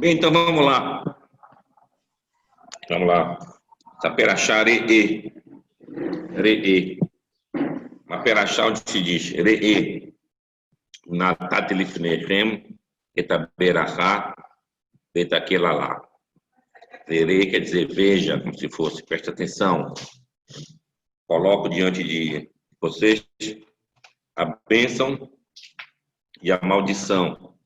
Bem, então vamos lá. Vamos lá. Saperachá re'e. Re'e. Uma perachá onde se diz re'e. Natat lifnechem etaberachá betakelalá. Re'e quer dizer veja, como se fosse, presta atenção. Coloco diante de vocês a bênção e a maldição.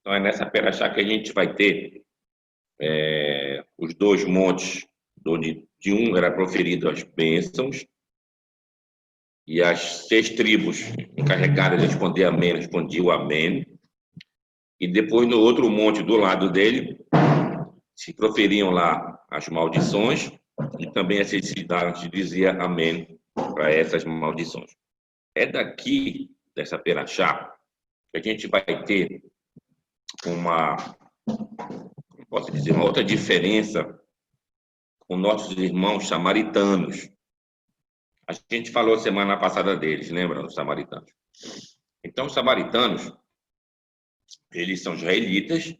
Então é nessa perachá que a gente vai ter os dois montes, onde de um era proferido as bênçãos, e as 6 tribos encarregadas de responder amém, respondiam amém, e depois no outro monte do lado dele, se proferiam lá as maldições, e também a cidade dizia amém para essas maldições. É daqui, dessa perachá, que a gente vai ter uma, como posso dizer, uma outra diferença com nossos irmãos samaritanos. A gente falou semana passada deles, lembra? Os samaritanos. Então, os samaritanos, eles são israelitas,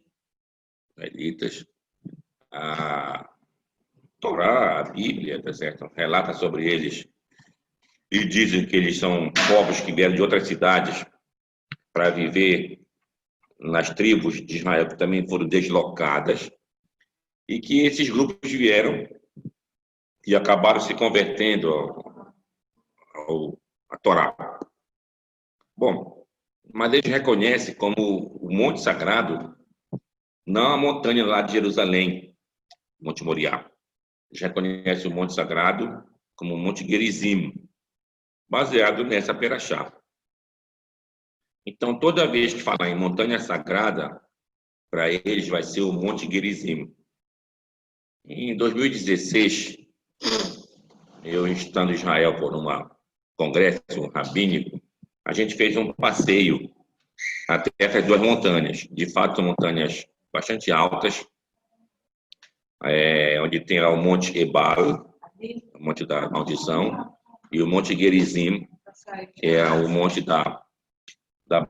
a Torá, a Bíblia, tá certo? Relata sobre eles e dizem que eles são povos que vieram de outras cidades para viver nas tribos de Israel, que também foram deslocadas, e que esses grupos vieram e acabaram se convertendo à Torá. Bom, mas eles reconhecem como o Monte Sagrado, não a montanha lá de Jerusalém, Monte Moriá. Eles reconhecem o Monte Sagrado como o Monte Gerizim, baseado nessa perachá. Então, toda vez que falar em montanha sagrada, para eles vai ser o Monte Gerizim. Em 2016, eu estando em Israel por um congresso rabínico, a gente fez um passeio até essas 2 montanhas. De fato, são montanhas bastante altas, onde tem lá o Monte Ebal, o Monte da Maldição, e o Monte Gerizim, que é o Monte da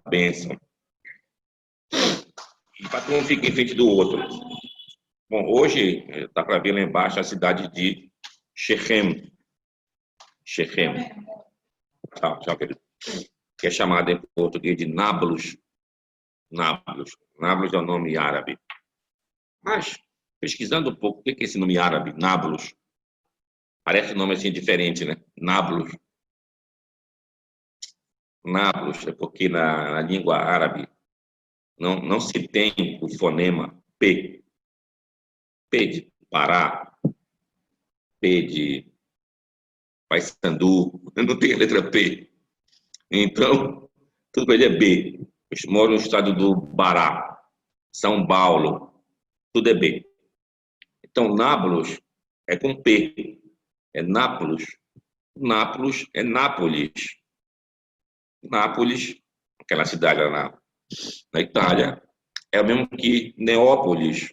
Bênção. E cada um fica em frente do outro. Bom, hoje dá para ver lá embaixo a cidade de Shechem. Shechem. Tchau, querido. Que é chamada em português de Nablus. Nablus. Nablus é o nome árabe. Mas, pesquisando um pouco, o que é esse nome árabe, Nablus? Parece um nome assim diferente, né? Nablus. Nablus é porque na língua árabe não se tem o fonema P. P de Pará, P de Paysandu, não tem a letra P. Então, tudo ele é B. Eu moro no estado do Pará, São Paulo, tudo é B. Então, Nablus é com P, é Nápoles. Nápoles é Nápoles. Nápoles, aquela cidade lá na Itália, é o mesmo que Neópolis,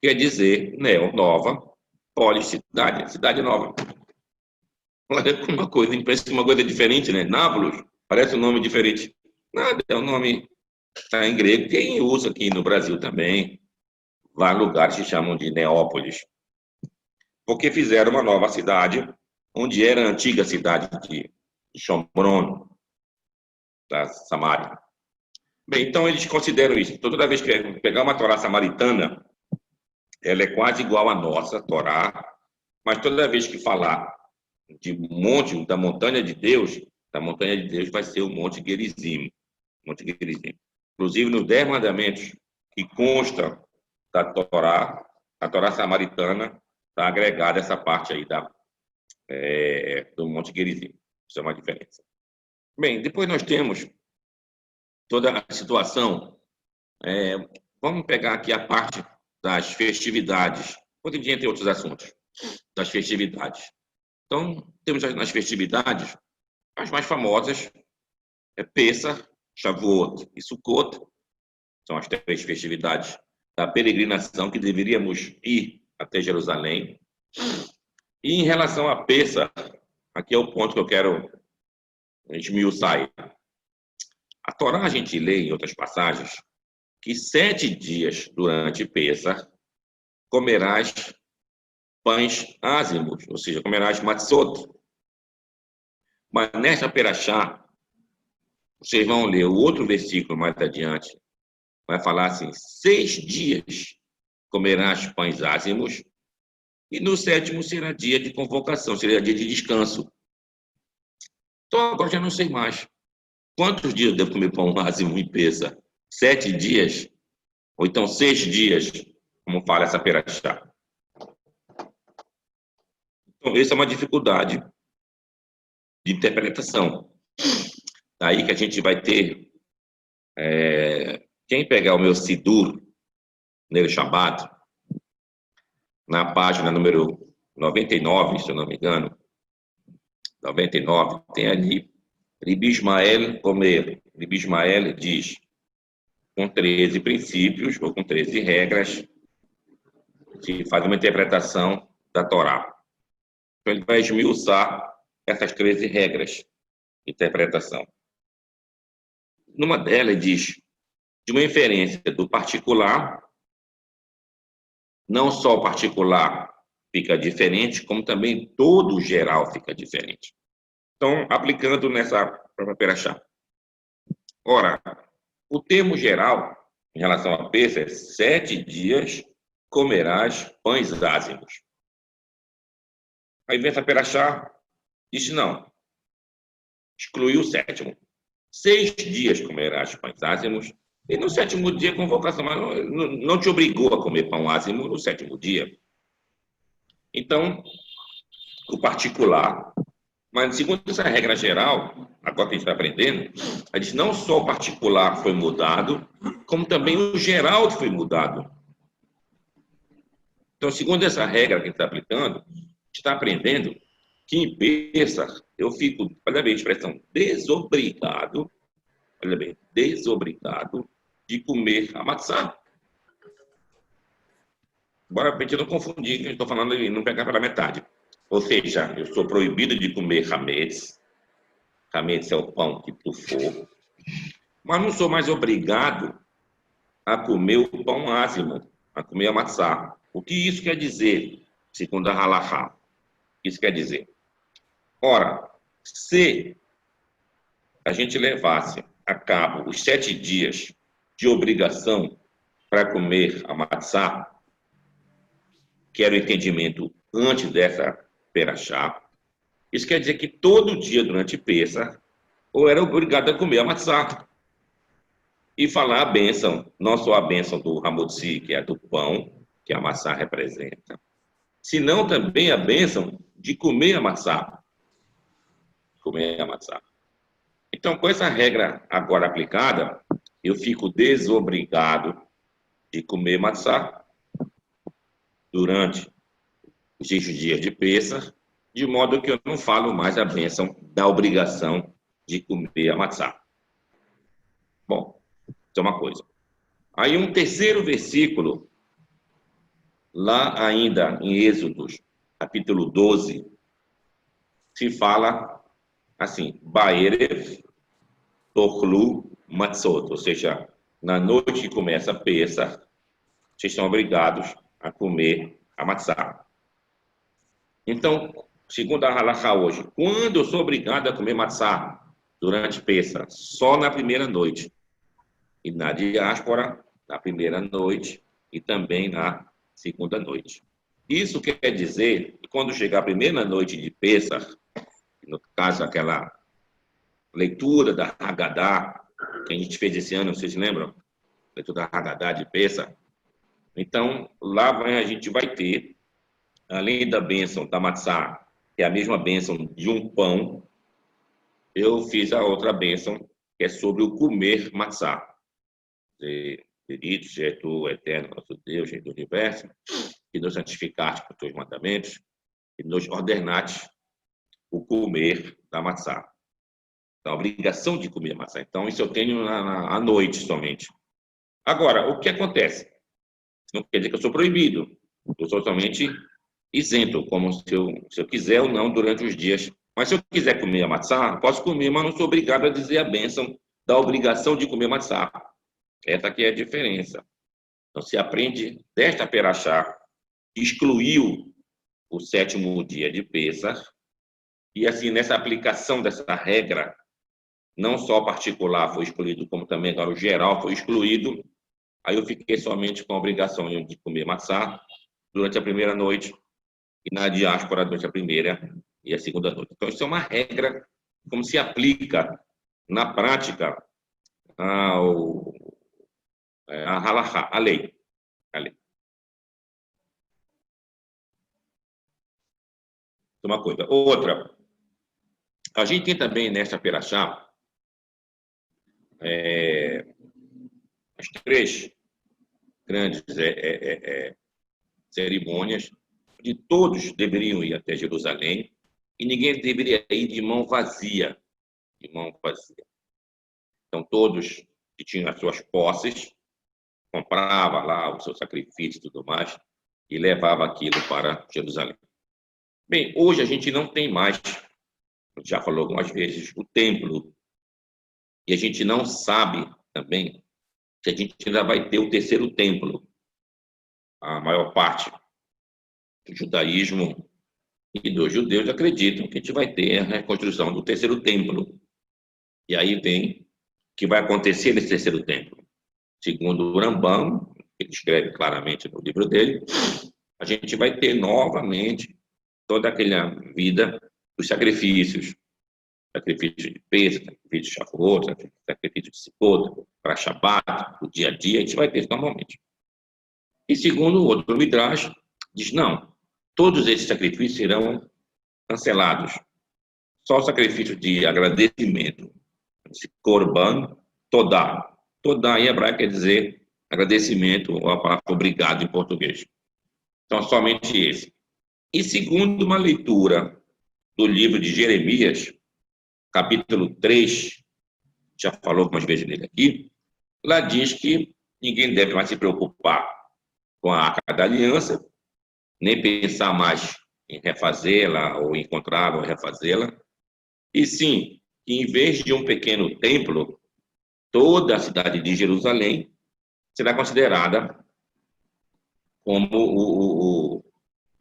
quer dizer neo, nova, polis, cidade, cidade nova. Olha como uma coisa, parece uma coisa diferente, né? Nápoles, parece um nome diferente. Nada, é um nome que está em grego, quem usa aqui no Brasil também. Vários lugares se chamam de Neópolis. Porque fizeram uma nova cidade, onde era a antiga cidade de Shomron, da Samaria. Bem, então eles consideram isso. Toda vez que pegar uma Torá samaritana, ela é quase igual à nossa Torá, mas toda vez que falar de monte, da montanha de Deus vai ser o Monte Gerizim. Monte Gerizim. Inclusive, nos 10 mandamentos que consta da Torá, a Torá samaritana está agregada essa parte aí do Monte Gerizim. Isso é uma diferença. Bem, depois nós temos toda a situação. Vamos pegar aqui a parte das festividades. Depois entre outros assuntos, das festividades. Então, temos nas festividades, as mais famosas, Pessah, Shavuot e Sukkot, são as 3 festividades da peregrinação que deveríamos ir até Jerusalém. E em relação a Pessah, aqui é o ponto que eu quero esmiuçar. A Torá, a gente lê em outras passagens, que 7 dias durante Pêssar comerás pães ázimos, ou seja, comerás matzot. Mas nesta perachá, vocês vão ler o outro versículo mais adiante, vai falar assim, 6 dias comerás pães ázimos, e no 7º será dia de convocação, será dia de descanso. Então agora já não sei mais. Quantos dias eu devo comer pão ázimo em Pêssar? 7 dias? Ou então 6 dias, como fala essa perachá? Então, essa é uma dificuldade de interpretação. Daí que a gente vai ter, quem pegar o meu Sidur, Ner Shabbat, na página número 99, se eu não me engano, 99, tem ali, Ribi Ismael Omer. Ribi Ismael diz, com 13 princípios, ou com 13 regras, que faz uma interpretação da Torá. Então, ele vai esmiuçar essas 13 regras de interpretação. Numa delas, ele diz, de uma inferência do particular, não só o particular fica diferente, como também todo o geral fica diferente. Então, aplicando nessa própria perachá. Ora, o termo geral, em relação a Pêssar, é 7 dias comerás pães ázimos. Aí vem essa perachá, disse não, excluiu o 7º. 6 dias comerás pães ázimos, e no 7º dia convocação, mas não te obrigou a comer pão ázimo no 7º dia. Então, o particular, mas segundo essa regra geral, agora que a gente está aprendendo, a gente não só o particular foi mudado, como também o geral foi mudado. Então, segundo essa regra que a gente está aplicando, a gente está aprendendo que em Pêssar eu fico, olha bem a expressão, desobrigado, olha bem, desobrigado de comer a matzá. Bora a gente não confundir, que a gente está falando e não pegar pela metade. Ou seja, eu sou proibido de comer hametz. Hametz é o pão que tu for. Mas não sou mais obrigado a comer o pão ázimo, a comer a matzá. O que isso quer dizer, segundo a halachá? Isso quer dizer, ora, se a gente levasse a cabo os 7 dias de obrigação para comer a matzá, que era o entendimento antes dessa perachá, isso quer dizer que todo dia durante Pêssar, eu era obrigado a comer a matzá. E falar a bênção, não só a bênção do hamotzi, que é a do pão, que a maçã representa, senão também a bênção de comer a maçã. Comer a maçã. Então, com essa regra agora aplicada, eu fico desobrigado de comer maçã durante os 6 dias de Pêssar, de modo que eu não falo mais a bênção da obrigação de comer a maçã. Bom, isso é uma coisa. Aí um terceiro versículo, lá ainda em Êxodos, capítulo 12, se fala assim, Baerev Tochlu Matzot, ou seja, na noite que começa a Pêssar, vocês são obrigados a comer a matzá. Então, segundo a halachá hoje, quando eu sou obrigado a comer matzá durante Pêssar? Só na primeira noite. E na diáspora, na primeira noite e também na segunda noite. Isso quer dizer que quando chegar a primeira noite de Pêssar, no caso aquela leitura da Haggadah, que a gente fez esse ano, vocês se lembram? Leitura da Haggadah de Pêssar. Então, lá a gente vai ter, além da bênção da matzá, que é a mesma bênção de um pão, eu fiz a outra bênção, que é sobre o comer matzá. Bendito seja tu, eterno nosso Deus, Rei do universo, que nos santificaste com os teus mandamentos e nos ordenaste o comer da matzá. A obrigação de comer a maçã. Então, isso eu tenho à noite somente. Agora, o que acontece? Não quer dizer que eu sou proibido. Eu sou somente isento, como se eu quiser ou não durante os dias. Mas se eu quiser comer a matzá, posso comer, mas não sou obrigado a dizer a bênção da obrigação de comer matzá. Essa aqui é a diferença. Então, se aprende desta perachá, excluiu o sétimo dia de Pêssar, e assim, nessa aplicação dessa regra, não só o particular foi excluído, como também agora o geral foi excluído, aí eu fiquei somente com a obrigação de comer maçã durante a primeira noite e na diáspora durante a primeira e a segunda noite. Então, isso é uma regra, como se aplica na prática ao, a halakha, a lei. A lei. Uma coisa. Outra, a gente tem também nesta perachá as três grandes cerimônias, de todos deveriam ir até Jerusalém e ninguém deveria ir de mão vazia. De mão vazia. Então, todos que tinham as suas posses, comprava lá o seu sacrifício e tudo mais, e levava aquilo para Jerusalém. Bem, hoje a gente não tem mais, já falou algumas vezes, o templo, e a gente não sabe também se a gente ainda vai ter o terceiro templo. A maior parte do judaísmo e dos judeus acreditam que a gente vai ter a reconstrução do terceiro templo. E aí vem o que vai acontecer nesse terceiro templo. Segundo o Rambam, ele escreve claramente no livro dele, a gente vai ter novamente toda aquela vida dos sacrifícios. Sacrifício de Pêssar, sacrifício de Shavuot, sacrifício de Sukkot, para Shabbat, o dia a dia, a gente vai ter isso normalmente. E segundo o outro Midrash, diz, não, todos esses sacrifícios serão cancelados. Só o sacrifício de agradecimento, esse Korban Todá. Todá em hebraico quer dizer agradecimento, ou a palavra obrigado em português. Então, somente esse. E segundo uma leitura do livro de Jeremias, capítulo 3, já falou algumas vezes nele aqui, lá diz que ninguém deve mais se preocupar com a Arca da Aliança, nem pensar mais em refazê-la, ou encontrá-la, ou refazê-la, e sim, que em vez de um pequeno templo, toda a cidade de Jerusalém será considerada como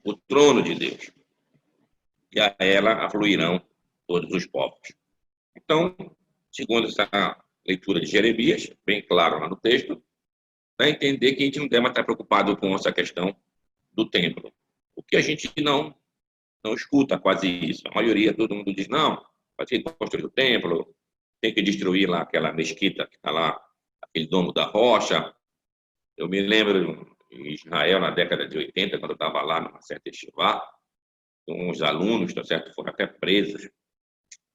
o trono de Deus. E a ela afluirão todos os povos. Então, segundo essa leitura de Jeremias, bem claro lá no texto, dá a entender que a gente não deve estar preocupado com essa questão do templo. O que a gente não escuta quase isso. A maioria, todo mundo diz, não, vai ter que construir o templo, tem que destruir lá aquela mesquita que está lá, aquele domo da rocha. Eu me lembro em Israel, na década de 80, quando eu estava lá numa certa estivá, uns alunos, tá certo, foram até presos.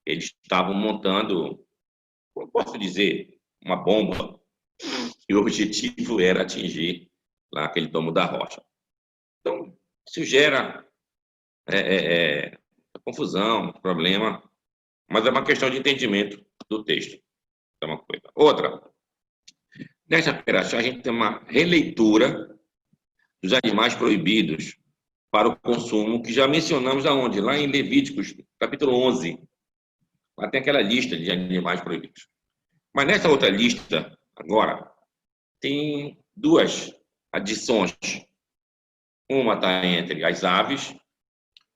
Eles estavam montando, como posso dizer, uma bomba. E o objetivo era atingir lá aquele domo da rocha. Então, isso gera confusão, problema, mas é uma questão de entendimento do texto. É uma coisa. Outra, nessa perachá, a gente tem uma releitura dos animais proibidos para o consumo, que já mencionamos aonde? Lá em Levíticos, capítulo 11. Lá tem aquela lista de animais proibidos. Mas nessa outra lista, agora, tem duas adições. Uma está entre as aves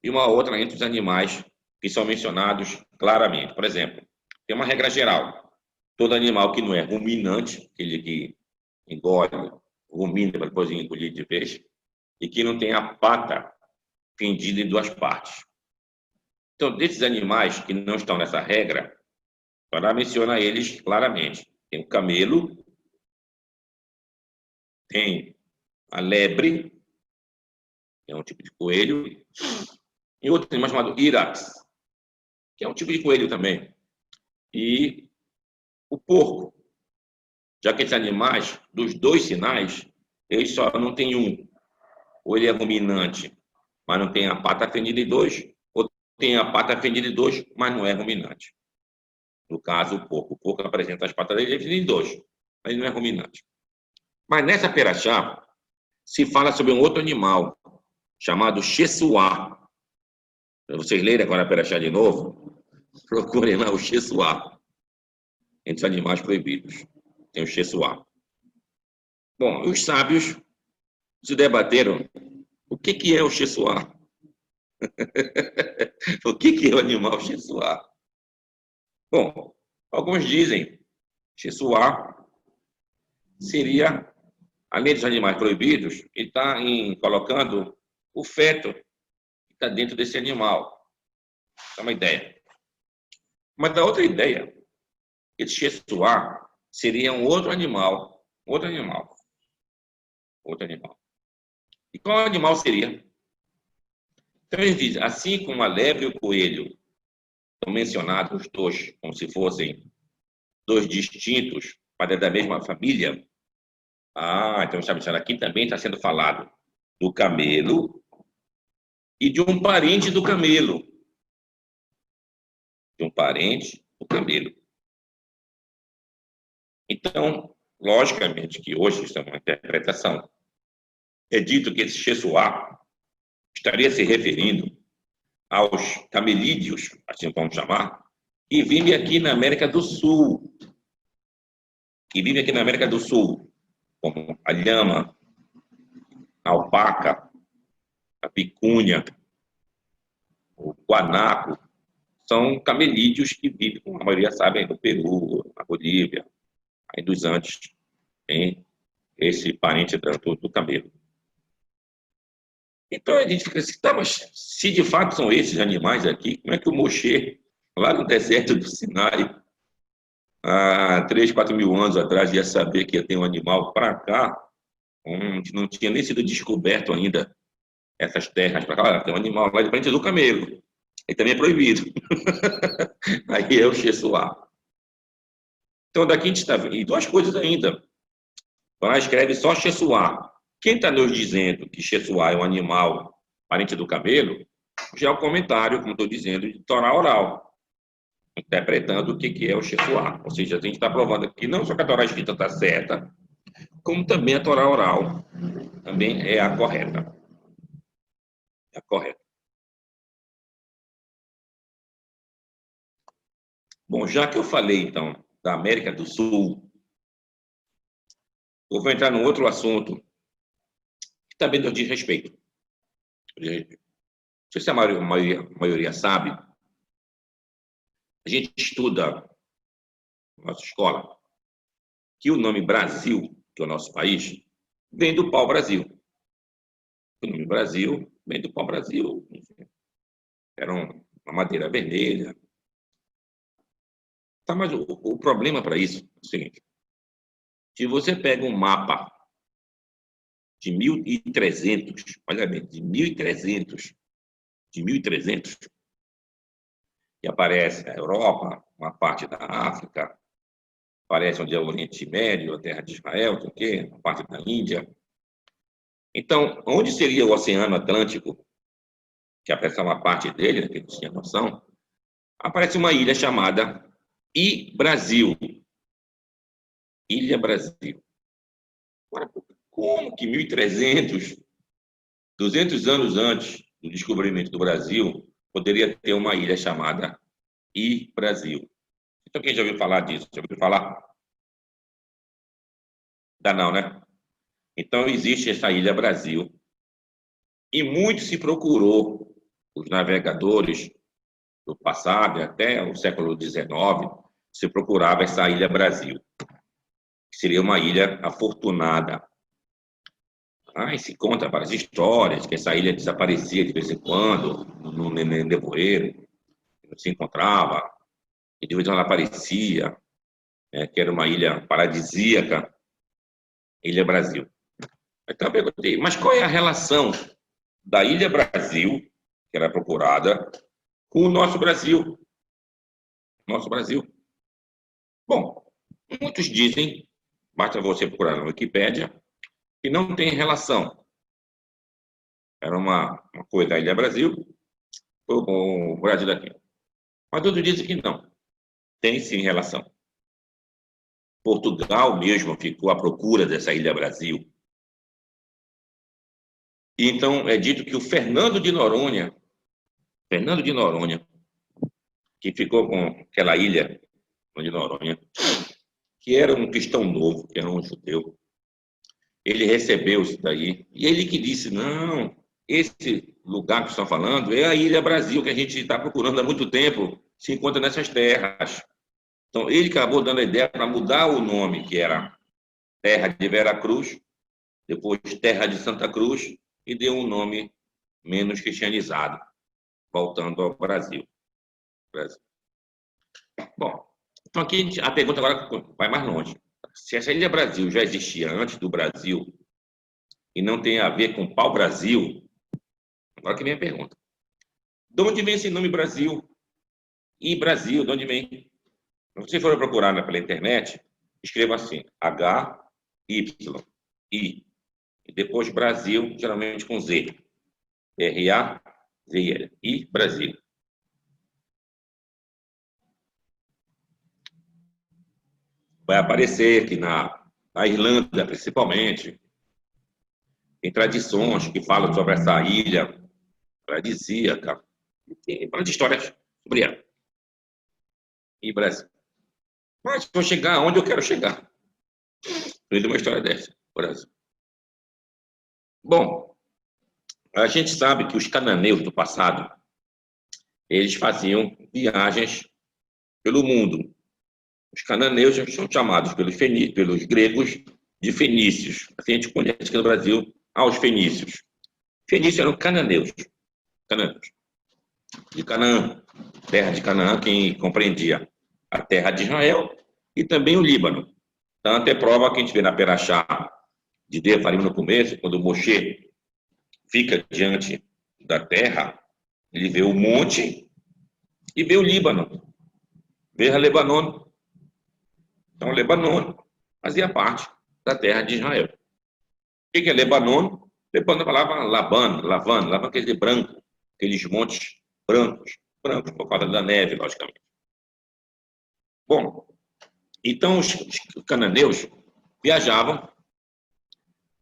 e uma outra entre os animais que são mencionados claramente. Por exemplo, tem uma regra geral. Todo animal que não é ruminante, aquele que engole, rumina para depois engolir de vez, e que não tem a pata fendida em duas partes. Então, desses animais que não estão nessa regra, ela menciona eles claramente. Tem o camelo, tem a lebre, que é um tipo de coelho, e outro animal chamado irax, que é um tipo de coelho também. E o porco, já que esses animais, dos dois sinais, eles só não têm um. Ou ele é ruminante, mas não tem a pata fendida em dois, ou tem a pata fendida em dois, mas não é ruminante. No caso, o porco. O porco apresenta as patas dele em dois, mas ele não é ruminante. Mas nessa perachá, se fala sobre um outro animal, chamado Xesuá. Para vocês lerem agora a perachá de novo, procurem lá o Xesuá. Entre os animais proibidos. Tem o Xesuá. Bom, os sábios se debateram o que é o Xesuá. O que é o animal Xesuá? Bom, alguns dizem que Xesuá seria, além dos animais proibidos, ele está colocando o feto que está dentro desse animal. É uma ideia. Mas a outra ideia, esse Xesuá seria um outro animal, outro animal, outro animal. E qual animal seria? Então eles dizem, assim como a lebre e o coelho são mencionados os dois como se fossem dois distintos, mas é da mesma família. Ah, então sabe, aqui também está sendo falado do camelo e de um parente do camelo. De um parente do camelo. Então, logicamente que hoje isso é uma interpretação. É dito que esse Xesuá estaria se referindo aos camelídeos, assim vamos chamar, que vivem aqui na América do Sul. Que vivem aqui na América do Sul, como a lhama, a alpaca, a picúnia, o guanaco, são camelídeos que vivem, como a maioria sabe, no Peru, na Bolívia, aí dos Andes, tem esse parente do camelo. Então a gente fica assim, tá, mas se de fato são esses animais aqui, como é que o Moshe, lá no deserto do Sinai, há 3, 4 mil anos atrás, ia saber que ia ter um animal para cá, onde não tinha nem sido descoberto ainda essas terras para cá, tem um animal lá de frente do camelo. Aí também é proibido. Aí é o Xesuá. Então daqui a gente está vendo. E duas coisas ainda. Lá escreve só Xesuá. Quem está nos dizendo que Xesuá é um animal parente do camelo, já é o comentário, como estou dizendo, de Torá oral, interpretando o que é o Xesuá. Ou seja, a gente está provando aqui não só que a Torá escrita está certa, como também a Torá oral também é a correta. É a correta. Bom, já que eu falei, então, da América do Sul, eu vou entrar num outro assunto que também nos diz respeito. Não sei se a maioria sabe, a gente estuda na nossa escola que o nome Brasil, que é o nosso país, vem do pau-brasil. O nome Brasil vem do pau-brasil. Era uma madeira vermelha. Tá, mas o problema para isso é o seguinte. Se você pega um mapa de 1300, olha bem, de 1300, que aparece a Europa, uma parte da África, aparece onde é o Oriente Médio, a terra de Israel, a parte da Índia. Então, onde seria o Oceano Atlântico, que aparece uma parte dele, né, que não tinha noção, aparece uma ilha chamada I-Brasil. Ilha Brasil. Agora, como que 1300, 200 anos antes do descobrimento do Brasil, poderia ter uma ilha chamada I-Brasil? Então, quem já ouviu falar disso? Já ouviu falar? Dá não, né? Então, existe essa Ilha Brasil. E muito se procurou, os navegadores do passado, até o século XIX, se procurava essa Ilha Brasil, que seria uma ilha afortunada. Aí se conta várias histórias, que essa ilha desaparecia de vez em quando, no nevoeiro, não se encontrava, e de vez em quando ela aparecia, né, que era uma ilha paradisíaca, Ilha Brasil. Então eu perguntei, mas qual é a relação da Ilha Brasil, que era procurada, com o nosso Brasil? Nosso Brasil. Bom, muitos dizem, basta você procurar na Wikipédia, que não tem relação. Era uma coisa da Ilha Brasil, foi o Brasil daqui. Mas outros dizem que não. Tem sim relação. Portugal mesmo ficou à procura dessa Ilha Brasil. E então é dito que o Fernando de Noronha, que ficou com aquela ilha de Noronha, que era um cristão novo, que era um judeu, ele recebeu isso daí. E ele que disse, não, esse lugar que estão falando é a Ilha Brasil, que a gente está procurando há muito tempo, se encontra nessas terras. Então, ele acabou dando a ideia para mudar o nome, que era Terra de Veracruz, depois Terra de Santa Cruz, e deu um nome menos cristianizado, voltando ao Brasil. Bom, então aqui a pergunta agora vai mais longe. Se essa Ilha Brasil já existia antes do Brasil e não tem a ver com pau-brasil, agora que vem a pergunta. De onde vem esse nome Brasil? E Brasil, de onde vem? Se você for procurar pela internet, escreva assim, H-Y-I, e depois Brasil, geralmente com Z. R-A-Z-L. I, Brasil. Vai aparecer aqui na Irlanda, principalmente, tem tradições que falam sobre essa ilha paradisíaca, tem várias histórias sobre ela. E Brasil. Mas vou chegar onde eu quero chegar. Eu uma história dessa, Brasil. Bom, a gente sabe que os cananeus do passado, eles faziam viagens pelo mundo. Os cananeus são chamados pelos gregos de fenícios. Assim a gente conhece aqui no Brasil aos fenícios. Fenícios eram cananeus. Cananeus. De Canaã, terra de Canaã, que compreendia a terra de Israel e também o Líbano. Tanto é prova que a gente vê na Perachá de Devarim no começo, quando Moshe fica diante da terra, ele vê o monte e vê o Líbano, vê a Lebanon. Então, Lebanon fazia parte da terra de Israel. O que é Lebanon? Lebanon é a palavra Lavan quer dizer branco, aqueles montes brancos por causa da neve, logicamente. Bom, então os cananeus viajavam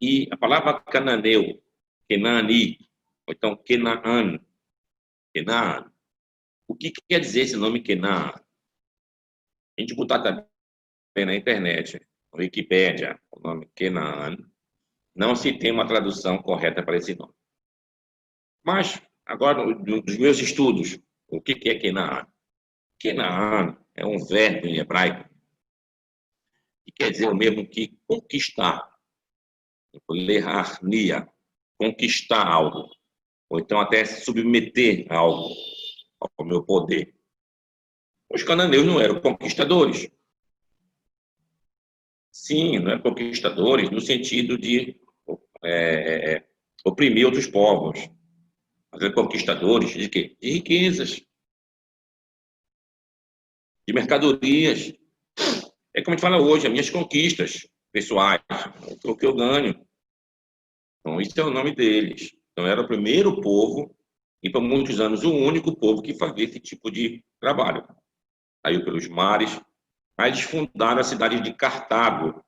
e a palavra cananeu, Kenani, ou então Kenaan, o que quer dizer esse nome Kenaan? A gente botar também na internet, na Wikipédia, o nome Kenaan, não se tem uma tradução correta para esse nome. Mas, agora, dos meus estudos, o que é Kenaan? Kenaan é um verbo em hebraico que quer dizer o mesmo que conquistar, lerarnia, conquistar algo, ou então até submeter algo ao meu poder. Os cananeus não eram conquistadores. Sim, não eram conquistadores no sentido de oprimir outros povos. Mas eram conquistadores de quê? De riquezas, de mercadorias. É como a gente fala hoje, as minhas conquistas pessoais, o que eu ganho. Então, isso é o nome deles. Então, era o primeiro povo, e por muitos anos o único povo que fazia esse tipo de trabalho. Saiu pelos mares, aí eles fundaram a cidade de Cartago,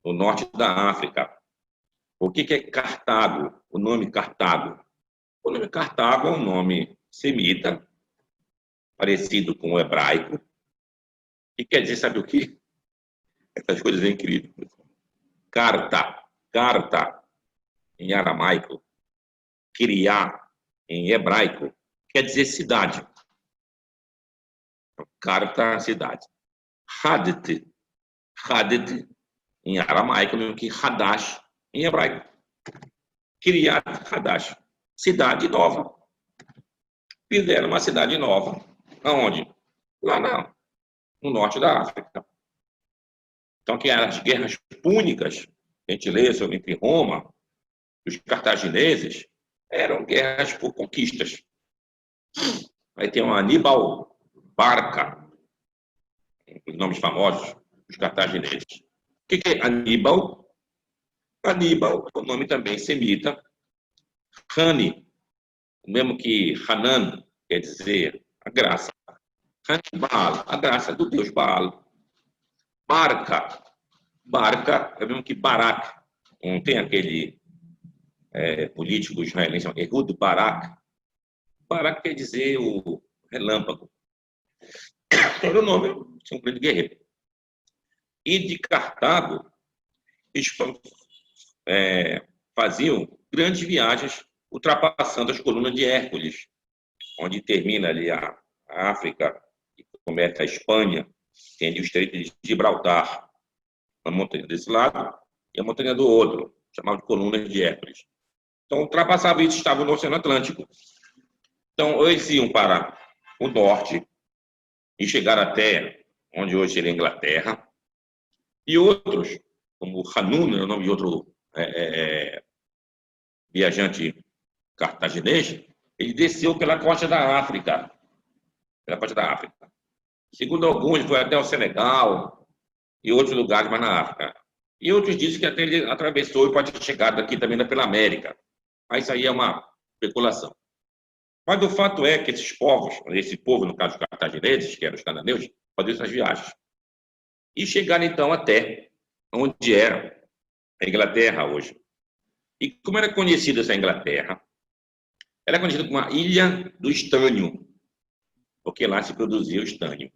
no norte da África. O que é Cartago? O nome Cartago. O nome Cartago é um nome semita, parecido com o hebraico, e quer dizer, sabe o quê? Essas coisas é incrível. Carta, em aramaico, criar, em hebraico, quer dizer cidade. Carta, cidade. Hadet, em aramaico, mesmo que Hadash, em hebraico. Criar Hadash, cidade nova. Fizeram uma cidade nova. Aonde? Lá no norte da África. Então, que as guerras púnicas, a gente lê sobre entre Roma e os cartagineses, eram guerras por conquistas. Aí tem o Aníbal Barca, os nomes famosos dos cartagineses. O que é Aníbal? Aníbal é o nome também semita. Hani, o mesmo que Hanan, quer dizer a graça. Hannibal, a graça do deus Baal. Barca é o mesmo que Barak. Não tem aquele político israelense, Ehud Barak. Barak quer dizer o relâmpago. Era o nome de um grande guerreiro. E de Cartago, eles faziam grandes viagens ultrapassando as colunas de Hércules, onde termina ali a África e começa a Espanha, tem ali o Estreito de Gibraltar, uma montanha desse lado e a montanha do outro, chamada de colunas de Hércules. Então, ultrapassava isso, estava no Oceano Atlântico. Então, eles iam para o norte e chegaram até onde hoje seria a Inglaterra, e outros, como Hanun, é o nome de outro viajante cartaginês, ele desceu pela costa da África. Pela costa da África. Segundo alguns, foi até o Senegal e outros lugares mais na África. E outros dizem que até ele atravessou e pode ter chegado aqui também pela América. Mas isso aí é uma especulação. Mas o fato é que esses povos, esse povo, no caso, os cartagineses, que eram os cananeus, faziam essas viagens. E chegaram, então, até onde era a Inglaterra hoje. E como era conhecida essa Inglaterra? Era conhecida como a Ilha do Estânio, porque lá se produzia o estânio.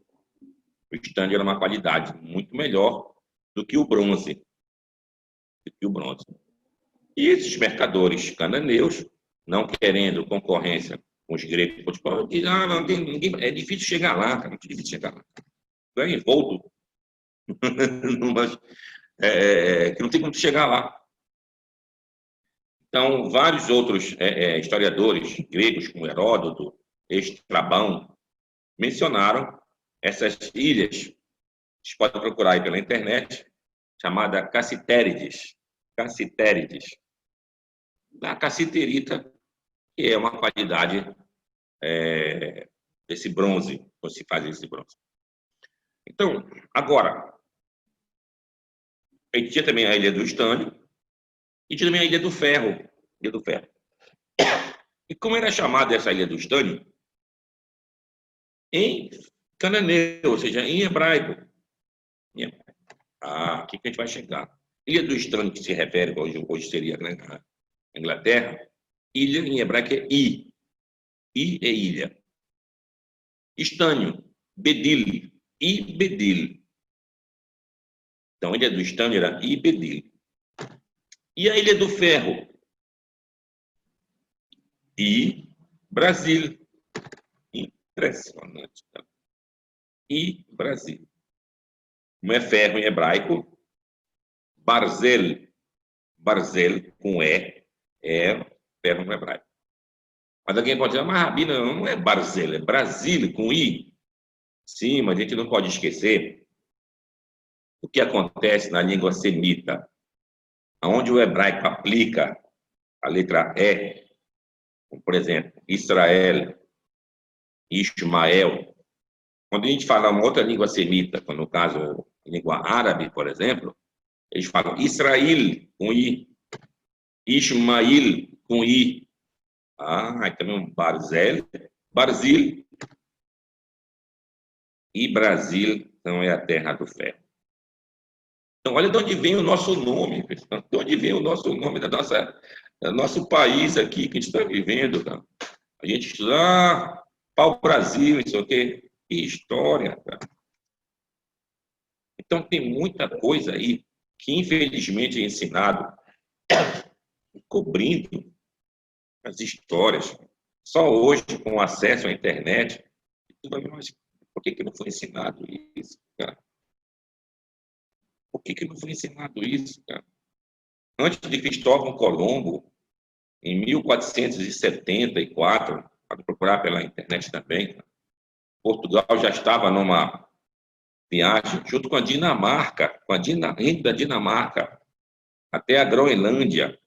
O estânio era uma qualidade muito melhor do que o bronze. E esses mercadores cananeus, não querendo concorrência com os gregos, dizem, não, é difícil chegar lá, cara, muito difícil chegar lá. É envolto, que não tem como chegar lá. Então, vários outros historiadores gregos, como Heródoto, Estrabão, mencionaram essas ilhas, vocês podem procurar aí pela internet, chamada Cassitérides. Cassitérides. Da cassiterita, que é uma qualidade desse bronze, quando se faz esse bronze. Então, agora, a gente tinha também a Ilha do Estânio e tinha também a Ilha do Ferro. Ilha do Ferro. E como era chamada essa Ilha do Estânio? Em cananeu, ou seja, em hebraico. Aqui que a gente vai chegar. Ilha do Estânio, que se refere, hoje seria a Inglaterra, ilha em hebraico é I. I é ilha. Estânio, Bedil, I Bedil. Então, a Ilha do Estânio era I Bedil. E a Ilha do Ferro? I Brasil. Impressionante. I Brasil. Como é ferro em hebraico? Barzel. Barzel, com E, é ferro em hebraico. Mas alguém pode dizer, mas Rabina, não é Barzel, é Brasil, com I. Sim, mas a gente não pode esquecer o que acontece na língua semita, onde o hebraico aplica a letra E, como, por exemplo, Israel, Ismael. Quando a gente fala uma outra língua semita, como no caso a língua árabe, por exemplo, eles falam Israel com I, Ismael com I. Aí também um Barzel, Barzil e Brasil, então é a terra do ferro. Então, olha de onde vem o nosso nome, de onde vem o nosso nome do nosso país aqui que a gente está vivendo. Cara. A gente estuda, pau-brasil, isso aqui, que história, cara. Então, tem muita coisa aí que, infelizmente, é ensinado cobrindo as histórias. Só hoje, com acesso à internet, mas por que não foi ensinado isso, cara? Por que não foi ensinado isso, cara? Antes de Cristóvão Colombo, em 1474, pode procurar pela internet também, Portugal já estava numa viagem junto com a Dinamarca, indo da Dinamarca até a Groenlândia,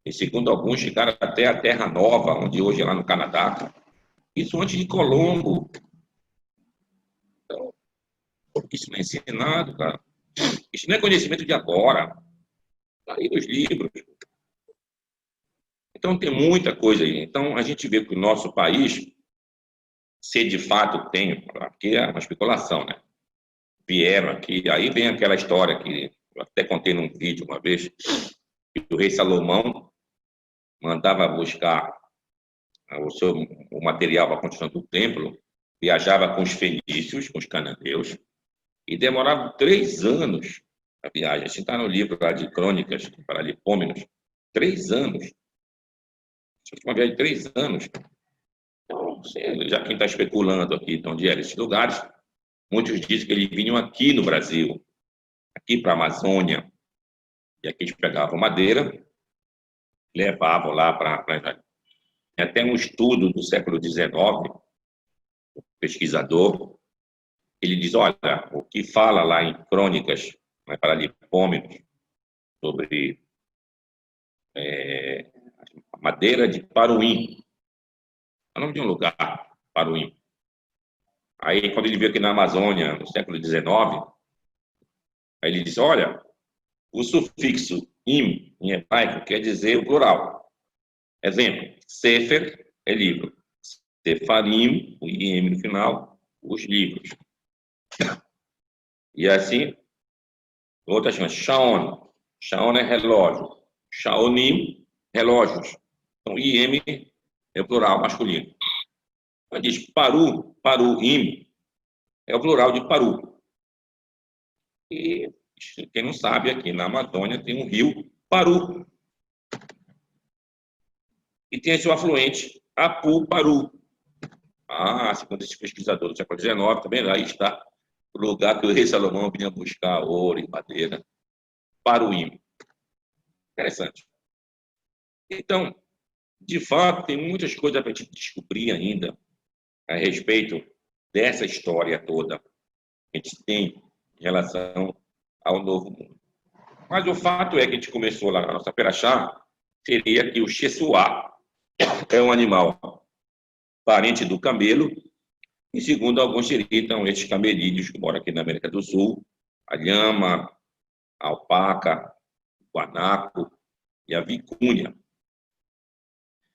E segundo alguns, chegaram até a Terra Nova, onde hoje é lá no Canadá. Isso antes de Colombo. Então, isso não é ensinado, cara. Isso não é conhecimento de agora. Está aí nos livros. Então, tem muita coisa aí. Então, a gente vê que o nosso país, se de fato tem, aqui é uma especulação, né? Vieram aqui, aí vem aquela história que eu até contei num vídeo uma vez, que o rei Salomão mandava buscar o material para a construção do templo, viajava com os fenícios, com os cananeus, e demorava 3 anos a viagem. Assim está no livro lá de Crônicas Paralipômenos. 3 anos. Uma viagem de 3 anos. Então, já quem está especulando aqui de onde eram esses lugares, muitos dizem que eles vinham aqui no Brasil, aqui para a Amazônia, e aqui eles pegavam madeira, levavam lá para... Tem até um estudo do século XIX, um pesquisador, ele diz, olha, o que fala lá em Crônicas, né, Paralipômenos, sobre a madeira de Paruim, é o nome de um lugar, Paruim. Aí, quando ele veio aqui na Amazônia, no século XIX, aí ele disse, olha, o sufixo im, em hebraico, quer dizer o plural. Exemplo, sefer é livro. Sefarim, o im no final, os livros. E assim, outra chama shaon. Shaon é relógio. Shaonim, relógios. Então, im é o plural masculino. Então, diz paru, paruim, é o plural de paru. E quem não sabe, aqui na Amazônia tem um rio Paru. E tem seu afluente Apu-Paru. Segundo esse pesquisador do século XIX, também lá está o lugar que o rei Salomão vinha buscar ouro e madeira. Paruim. Interessante. Então, de fato, tem muitas coisas para a gente descobrir ainda a respeito dessa história toda que a gente tem em relação ao Novo Mundo. Mas o fato é que a gente começou lá na nossa Peraxá, seria que o Xesuá é um animal parente do camelo, e segundo alguns seriam esses camelídeos que moram aqui na América do Sul, a lhama, a alpaca, o guanaco e a vicúnia,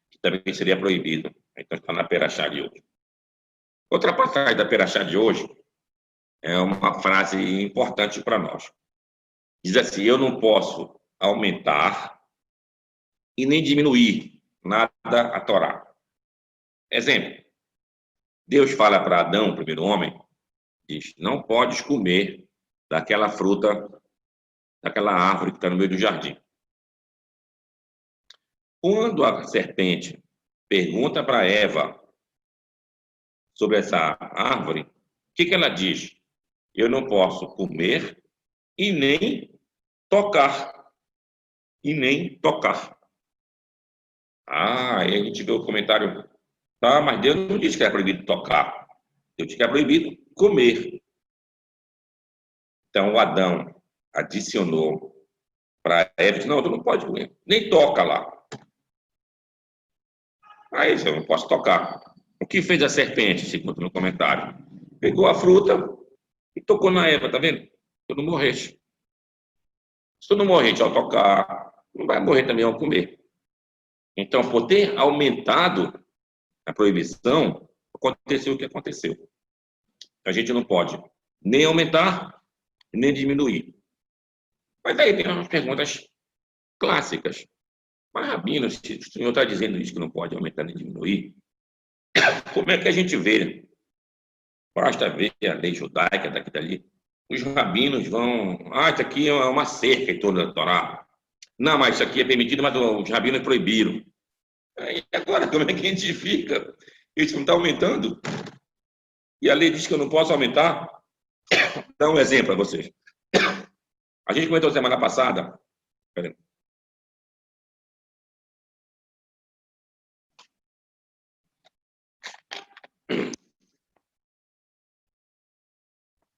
que também seria proibido. Então está na Peraxá de hoje. Outra passagem da Peraxá de hoje é uma frase importante para nós. Diz assim, eu não posso aumentar e nem diminuir nada a Torá. Exemplo, Deus fala para Adão, o primeiro homem, diz, não podes comer daquela fruta, daquela árvore que está no meio do jardim. Quando a serpente pergunta para Eva sobre essa árvore, o que ela diz? Eu não posso comer e nem tocar. E nem tocar. Aí a gente vê o comentário, mas Deus não disse que é proibido tocar. Deus disse que é proibido comer. Então o Adão adicionou para Eva, disse, não, tu não pode comer, nem toca lá. Aí eu não posso tocar. O que fez a serpente, segundo no comentário? Pegou a fruta e tocou na Eva, tá vendo? Tu não morreste. Se tu não morreste ao tocar, não vai morrer também ao comer. Então, por ter aumentado a proibição, aconteceu o que aconteceu. A gente não pode nem aumentar, nem diminuir. Mas aí tem umas perguntas clássicas. Mas, Rabino, se o senhor está dizendo isso que não pode aumentar nem diminuir, como é que a gente vê? Basta ver a lei judaica daqui e dali. Os rabinos vão... isso aqui é uma cerca em torno da Torá. Não, mas isso aqui é permitido, mas os rabinos proibiram. E agora, como é que a gente fica? Isso não está aumentando? E a lei diz que eu não posso aumentar? Vou dar um exemplo para vocês. A gente comentou semana passada... Peraí.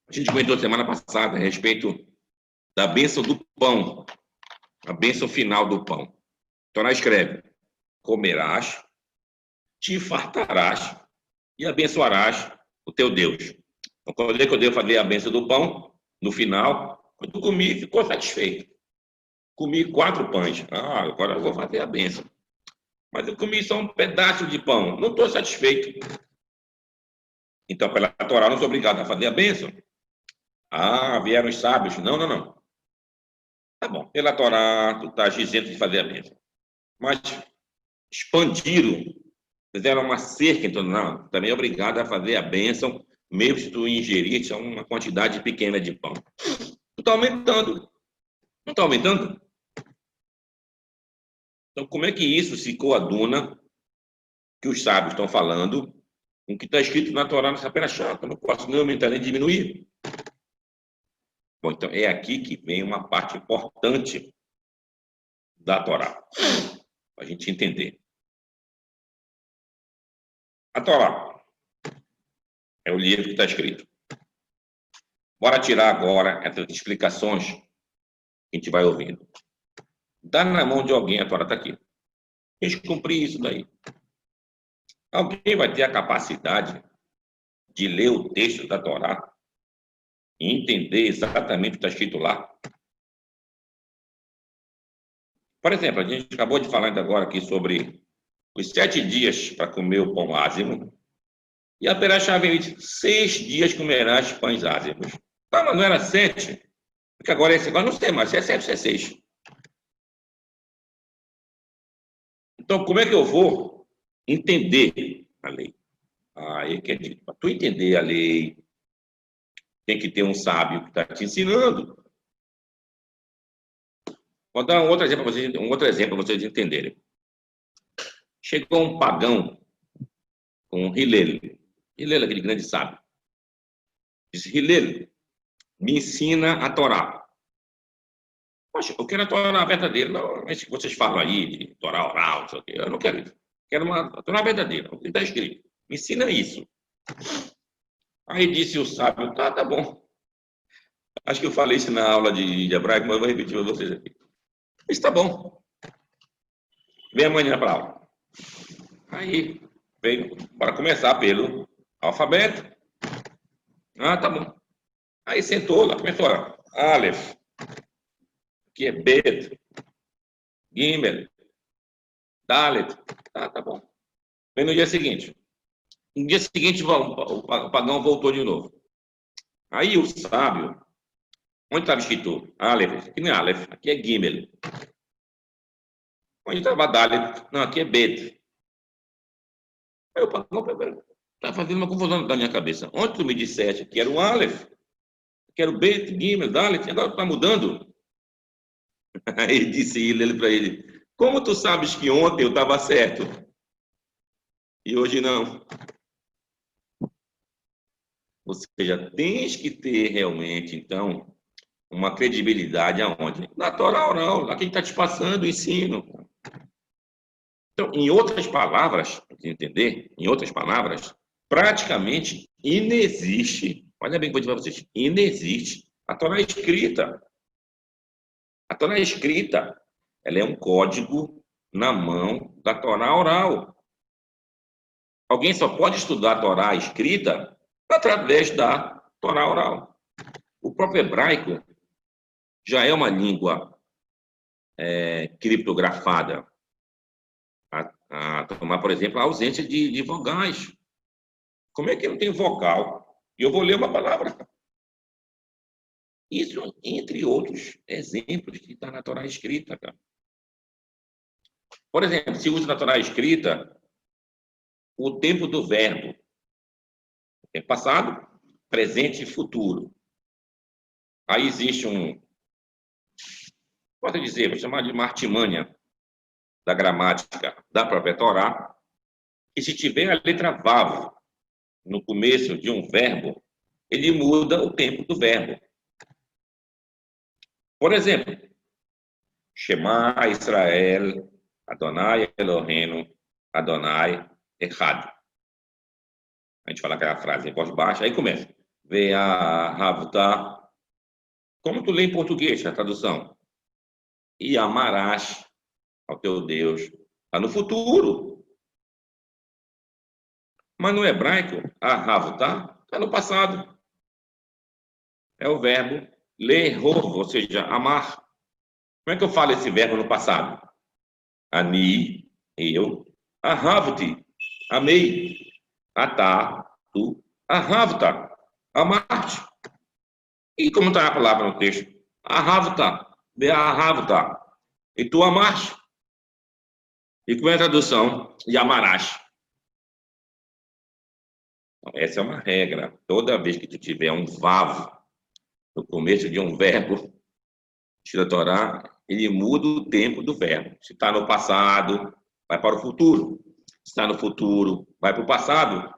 A gente comentou semana passada a respeito da bênção do pão, a bênção final do pão. Então, ela escreve, comerás, te fartarás e abençoarás o teu Deus. Então, quando eu devo fazer a bênção do pão, no final, quando eu comi, ficou satisfeito. Comi 4 pães. Agora eu vou fazer a bênção. Mas eu comi só um pedaço de pão. Não estou satisfeito. Então, pela Torá, não sou obrigado a fazer a bênção. Vieram os sábios. Não. Tá bom, pela Torá, tu estás isento de fazer a bênção. Mas expandiram, fizeram uma cerca, então, não, também é obrigado a fazer a bênção, mesmo se tu ingerir uma quantidade pequena de pão. Tu está aumentando. Não está aumentando? Então, como é que isso se coaduna, que os sábios estão falando, com o que está escrito na Torá, nessa perashá? Eu não posso nem aumentar nem diminuir. Bom, então é aqui que vem uma parte importante da Torá, para a gente entender. A Torá é o livro que está escrito. Bora tirar agora essas explicações que a gente vai ouvindo. Dá na mão de alguém, a Torá está aqui. Deixa eu cumprir isso daí. Alguém vai ter a capacidade de ler o texto da Torá e entender exatamente o que está escrito lá? Por exemplo, a gente acabou de falar ainda agora aqui sobre os 7 dias para comer o pão ázimo. E a Perachá veio e disse, 6 dias comerás pães ázimos. Ah, mas não era 7? Porque agora esse agora não sei mais, se é 7 ou se é 6. Então, como é que eu vou entender a lei? Aí quer dizer, para tu entender a lei, tem que ter um sábio que está te ensinando. Vou dar um outro exemplo para vocês entenderem. Chegou um pagão com Hillel. Hillel, aquele grande sábio. Disse, Hillel, me ensina a Torá. Poxa, eu quero a Torá verdadeira. Não, mas vocês falam aí de Torá oral, não sei o quê. Eu não quero isso. Quero uma Torá verdadeira. O que está escrito? Me ensina isso. Aí disse o sábio, tá bom. Acho que eu falei isso na aula de hebraico, mas eu vou repetir para vocês aqui. Está bom. Vem amanhã para a aula. Aí veio para começar pelo alfabeto. Ah, tá bom. Aí sentou lá, começou a Aleph, que é Bet, Gimel, Dalet. Ah, tá bom. Vem no dia seguinte. No dia seguinte, o pagão voltou de novo. Aí o sábio, onde estava escrito Aleph? Aqui não é Aleph, aqui é Gimel. Onde estava Dalet? Não, aqui é Bet. Aí o pagão está fazendo uma confusão na minha cabeça. Onde tu me disseste que era o Aleph, que era o Bet, Gimel, Dalet, agora está mudando? Aí disse ele para ele, como tu sabes que ontem eu estava certo e hoje não? Ou seja, tens que ter realmente, então, uma credibilidade aonde? Na Torá oral, lá quem está te passando o ensino. Então, em outras palavras, para você entender, em outras palavras, praticamente inexiste, olha bem o que eu vou dizer para vocês, inexiste a Torá escrita. A Torá escrita, ela é um código na mão da Torá oral. Alguém só pode estudar a Torá escrita através da Torá oral. O próprio hebraico já é uma língua criptografada. A tomar, por exemplo, a ausência de vogais. Como é que não tem vogal? E eu vou ler uma palavra. Isso, entre outros exemplos que está na Torá escrita. Cara. Por exemplo, se usa na Torá escrita o tempo do verbo. Tempo passado, presente e futuro. Aí existe pode dizer, vou chamar de uma artimanha da gramática da própria Torá, que se tiver a letra vav no começo de um verbo, ele muda o tempo do verbo. Por exemplo, Shema Israel, Adonai Eloheinu, Adonai Echad. A gente fala aquela frase em voz baixa, aí começa. Ve'ahavta. Como tu lê em português a tradução? E amarás ao teu Deus. Está no futuro. Mas no hebraico, ahavta está no passado. É o verbo lehor, ou seja, amar. Como é que eu falo esse verbo no passado? Ani, eu, ahavti, amei. Atá, tu, ahavta, amaste. E como está a palavra no texto? Ahavta, beahavta. E tu amaste. E como é a tradução? E amarás. Então, essa é uma regra. Toda vez que tu tiver um vav no começo de um verbo, Estilo da Torá, ele muda o tempo do verbo. Se está no passado, vai para o futuro. Se está no futuro, vai para o passado.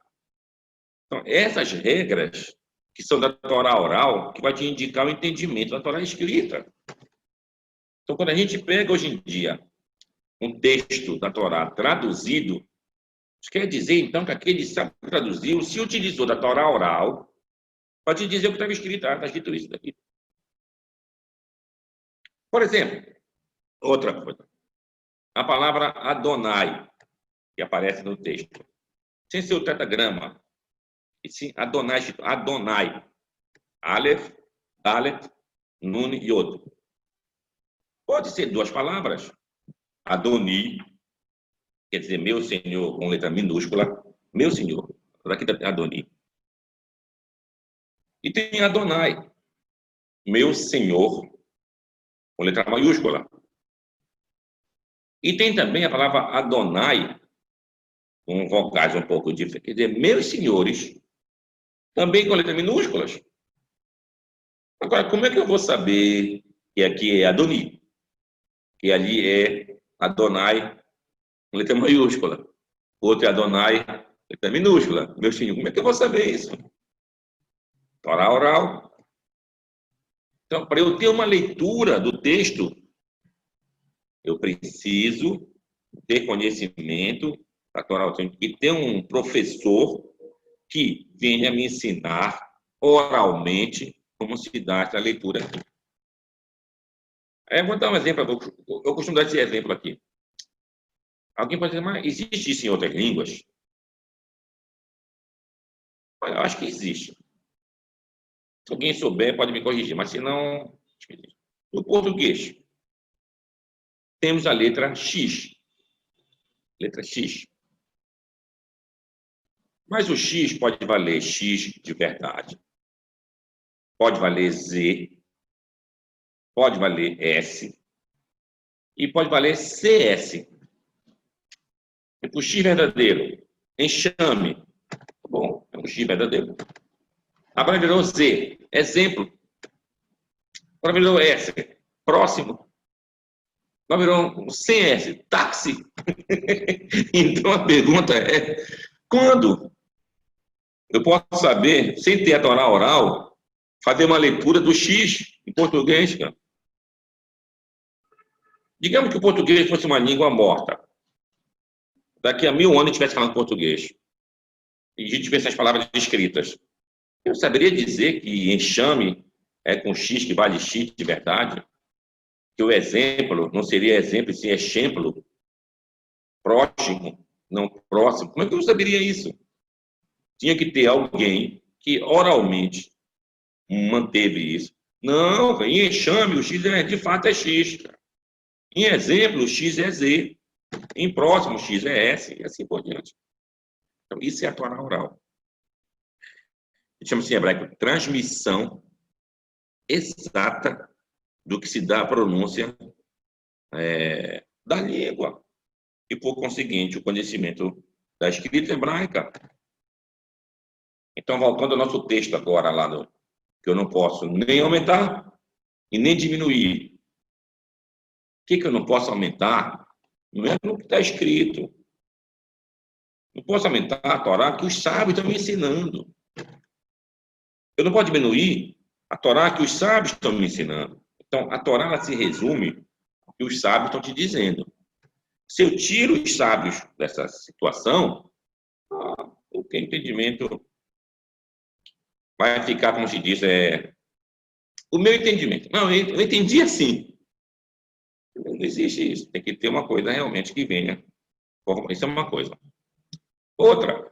Então, essas regras que são da Torá oral, que vai te indicar o entendimento da Torá escrita. Então, quando a gente pega hoje em dia um texto da Torá traduzido, isso quer dizer, então, que aquele que sabe traduziu, se utilizou da Torá oral, para te dizer o que estava escrito. Ah, está escrito isso daqui. Por exemplo, outra coisa. A palavra Adonai, que aparece no texto, sem ser o tetragrama, e sim Adonai, Adonai, Aleph, Dalet, Nun e Yod. Pode ser duas palavras. Adoni, quer dizer meu senhor, com letra minúscula, meu senhor. Daqui está Adoni. E tem Adonai, meu senhor, com letra maiúscula. E tem também a palavra Adonai, com vogais um pouco diferentes, quer dizer, meus senhores, também com letras minúsculas. Agora, como é que eu vou saber que aqui é Adoni, que ali é Adonai, com letra maiúscula, outro é Adonai, letra minúscula, meu senhor? Como é que eu vou saber isso? Torá oral. Então, para eu ter uma leitura do texto, eu preciso ter conhecimento da Torá oral. E ter um professor que venha me ensinar oralmente como se dá essa leitura aqui. Vou dar um exemplo, eu costumo dar esse exemplo aqui. Alguém pode dizer, mas existe isso em outras línguas? Olha, eu acho que existe. Se alguém souber, pode me corrigir, mas se não... No português, temos a letra X. Letra X. Mas o X pode valer X de verdade. Pode valer Z. Pode valer S. E pode valer CS. O X verdadeiro. Enxame. Bom, é um X verdadeiro. Agora virou Z. Exemplo. Agora virou S. Próximo. Agora virou um CS. Táxi. Então a pergunta é: quando eu posso saber, sem ter a Torá oral, fazer uma leitura do X em português, cara? Digamos que o português fosse uma língua morta. Daqui a 1000 anos a gente estivesse falando português. E a gente tivesse as palavras escritas. Eu saberia dizer que enxame é com X que vale X de verdade? Que o exemplo não seria exemplo, e sim exemplo? Próximo, não próximo. Como é que eu saberia isso? Tinha que ter alguém que oralmente manteve isso. Não, em enxame o X de fato é X. Em exemplo, o X é Z. Em próximo, o X é S. E assim por diante. Então, isso é a Torá oral. Chama-se em hebraico transmissão exata do que se dá a pronúncia da língua. E, por conseguinte, o conhecimento da escrita hebraica. Então, voltando ao nosso texto agora, lá no, que eu não posso nem aumentar e nem diminuir. O que eu não posso aumentar? Não é no que está escrito. Não posso aumentar a Torá que os sábios estão me ensinando. Eu não posso diminuir a Torá que os sábios estão me ensinando. Então, a Torá ela se resume ao que os sábios estão te dizendo. Se eu tiro os sábios dessa situação, o que entendimento vai ficar, como se diz, o meu entendimento. Não, eu entendi assim. Não existe isso. Tem que ter uma coisa realmente que venha. Isso é uma coisa. Outra,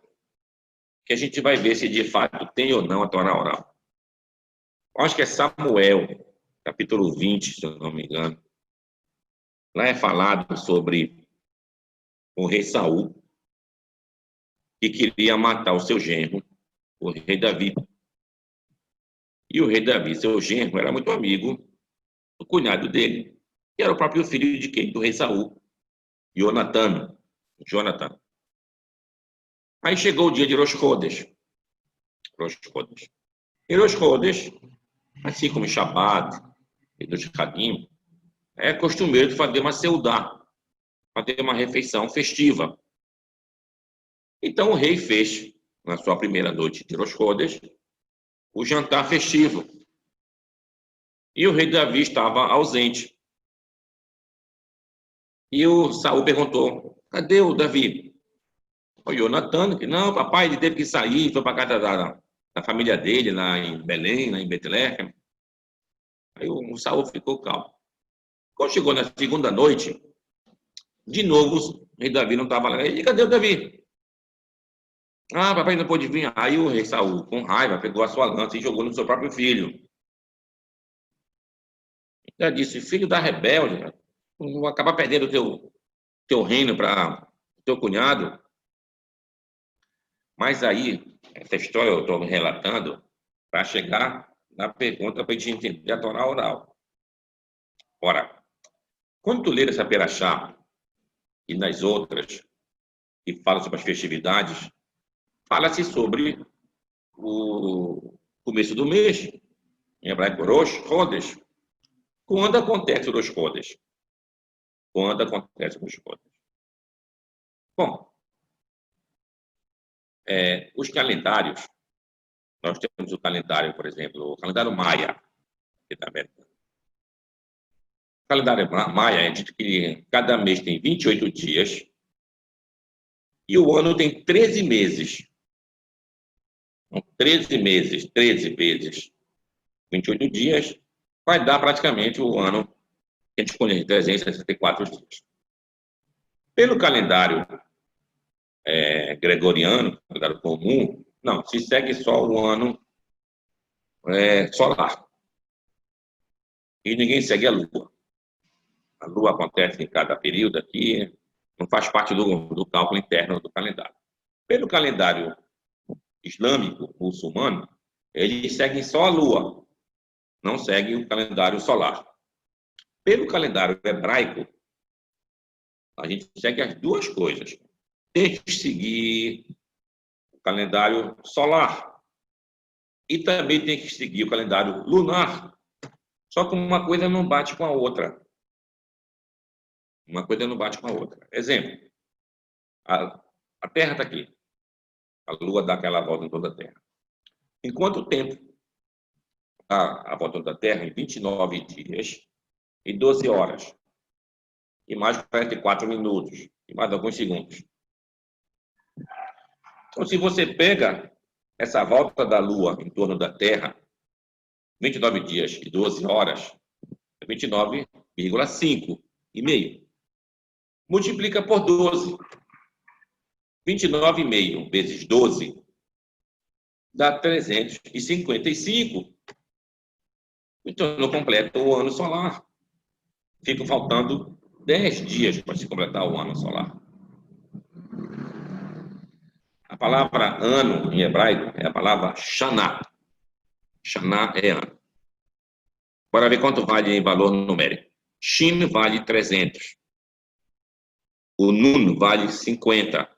que a gente vai ver se de fato tem ou não a Torá oral. Acho que é Samuel, capítulo 20, se eu não me engano. Lá é falado sobre o rei Saul, que queria matar o seu genro, o rei Davi. E o rei Davi, seu genro, era muito amigo do cunhado dele, que era o próprio filho de quem? Do rei Saul, Jonatã. Aí chegou o dia de Rosh Chodesh. E Rosh Chodesh, assim como Shabbat, e do Shradim, é costumeiro fazer uma seudá, fazer uma refeição festiva. Então o rei fez, na sua primeira noite de Rosh Chodesh, o jantar festivo. E o rei Davi estava ausente. E o Saul perguntou: cadê o Davi? O Jonathan, que não, papai, ele teve que sair, foi para casa da família dele, lá em Belém, lá em Betlehem. Aí o Saul ficou calmo. Quando chegou na segunda noite, de novo, o rei Davi não estava lá. E cadê o Davi? Ah, papai não pôde vir. Aí o rei Saul, com raiva, pegou a sua lança e jogou no seu próprio filho. Já disse: filho da rebelde, não acaba perdendo o teu reino para o teu cunhado. Mas aí, essa história eu estou relatando para chegar na pergunta para a gente entender a Torá oral. Ora, quando tu ler essa perachá e nas outras, que falam sobre as festividades, fala-se sobre o começo do mês, em hebraico Rosh Chodesh. Quando acontece o Rosh Chodesh? Quando acontece o Rosh Chodesh? Bom, os calendários, nós temos o calendário, por exemplo, o calendário Maia, aqui da América. O calendário Maia é dito que cada mês tem 28 dias e o ano tem 13 meses. Então, 13 meses, 13 vezes 28 dias, vai dar praticamente o ano que a gente conhece, 364 dias. Pelo calendário gregoriano, calendário comum, não, se segue só o ano solar. E ninguém segue a lua. A lua acontece em cada período aqui, não faz parte do cálculo interno do calendário. Pelo calendário islâmico, muçulmano, eles seguem só a lua, não seguem o calendário solar. Pelo calendário hebraico, a gente segue as duas coisas. Tem que seguir o calendário solar e também tem que seguir o calendário lunar. Só que uma coisa não bate com a outra. Uma coisa não bate com a outra. Exemplo, a Terra está aqui. A Lua dá aquela volta em toda a Terra. Em quanto tempo a volta da Terra? Em 29 dias e 12 horas. E mais 44 minutos. E mais alguns segundos. Então, se você pega essa volta da Lua em torno da Terra, 29 dias e 12 horas, é 29,5 e meio. Multiplica por 12. 29,5 vezes 12 dá 355. Então, não completa o ano solar. Fica faltando 10 dias para se completar o ano solar. A palavra ano em hebraico é a palavra Shana. Shana é ano. Bora ver quanto vale em valor numérico. Shin vale 300. O Nun vale 50.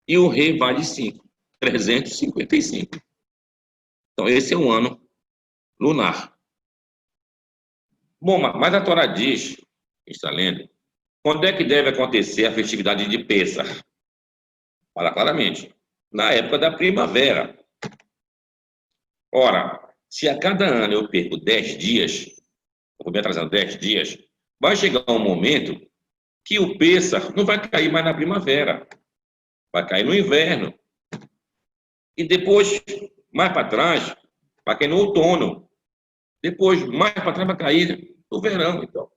E o Re vale 5. 355. Então, esse é um ano lunar. Bom, mas a Torá diz, está lendo, quando é que deve acontecer a festividade de Pêssar? Fala claramente, na época da primavera. Ora, se a cada ano eu perco 10 dias, eu vou me atrasando 10 dias, vai chegar um momento que o Pêssar não vai cair mais na primavera, vai cair no inverno. E depois, mais para trás, vai cair no outono. Depois, mais para trás, vai cair no verão. Então,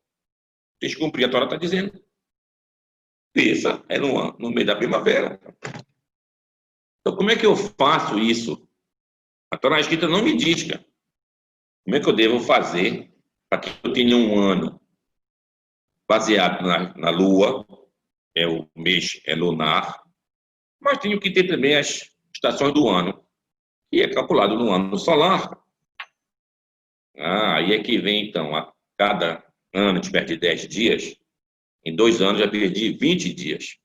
descumprir a Torá está dizendo. Pêssar é no meio da primavera. Então, como é que eu faço isso? A Torá escrita não me diz, cara. Como é que eu devo fazer para que eu tenha um ano baseado na Lua, o mês é lunar, mas tenho que ter também as estações do ano, que é calculado no ano solar. Aí é que vem, então, a cada ano de perde 10 dias, em 2 anos já perdi 20 dias.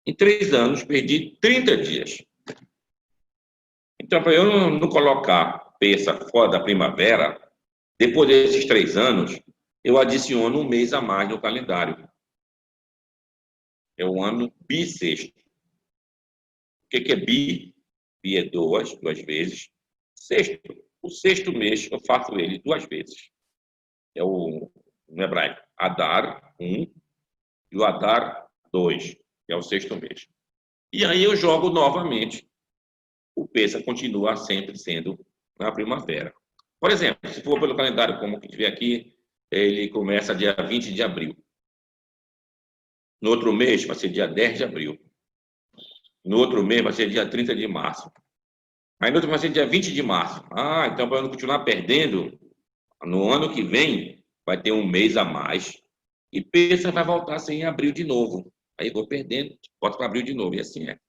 Em 3 anos, perdi 30 dias. Então, para eu não colocar Pêssar fora da primavera, Depois desses 3 anos, eu adiciono um mês a mais no calendário. É o ano bissexto. O que é bi? Bi é duas vezes. Sexto, o sexto mês eu faço ele 2 vezes. É o, no hebraico, Adar 1 e o Adar 2, que é o sexto mês. E aí eu jogo novamente. O Pêssego continua sempre sendo na primavera. Por exemplo, se for pelo calendário como que tiver aqui, ele começa dia 20 de abril. No outro mês vai ser dia 10 de abril. No outro mês vai ser dia 30 de março. Aí no outro vai ser dia 20 de março. Ah, então para eu não continuar perdendo, no ano que vem vai ter um mês a mais. E Pêssego vai voltar a ser em abril de novo. Aí eu vou perdendo, volto para abril de novo. E assim é.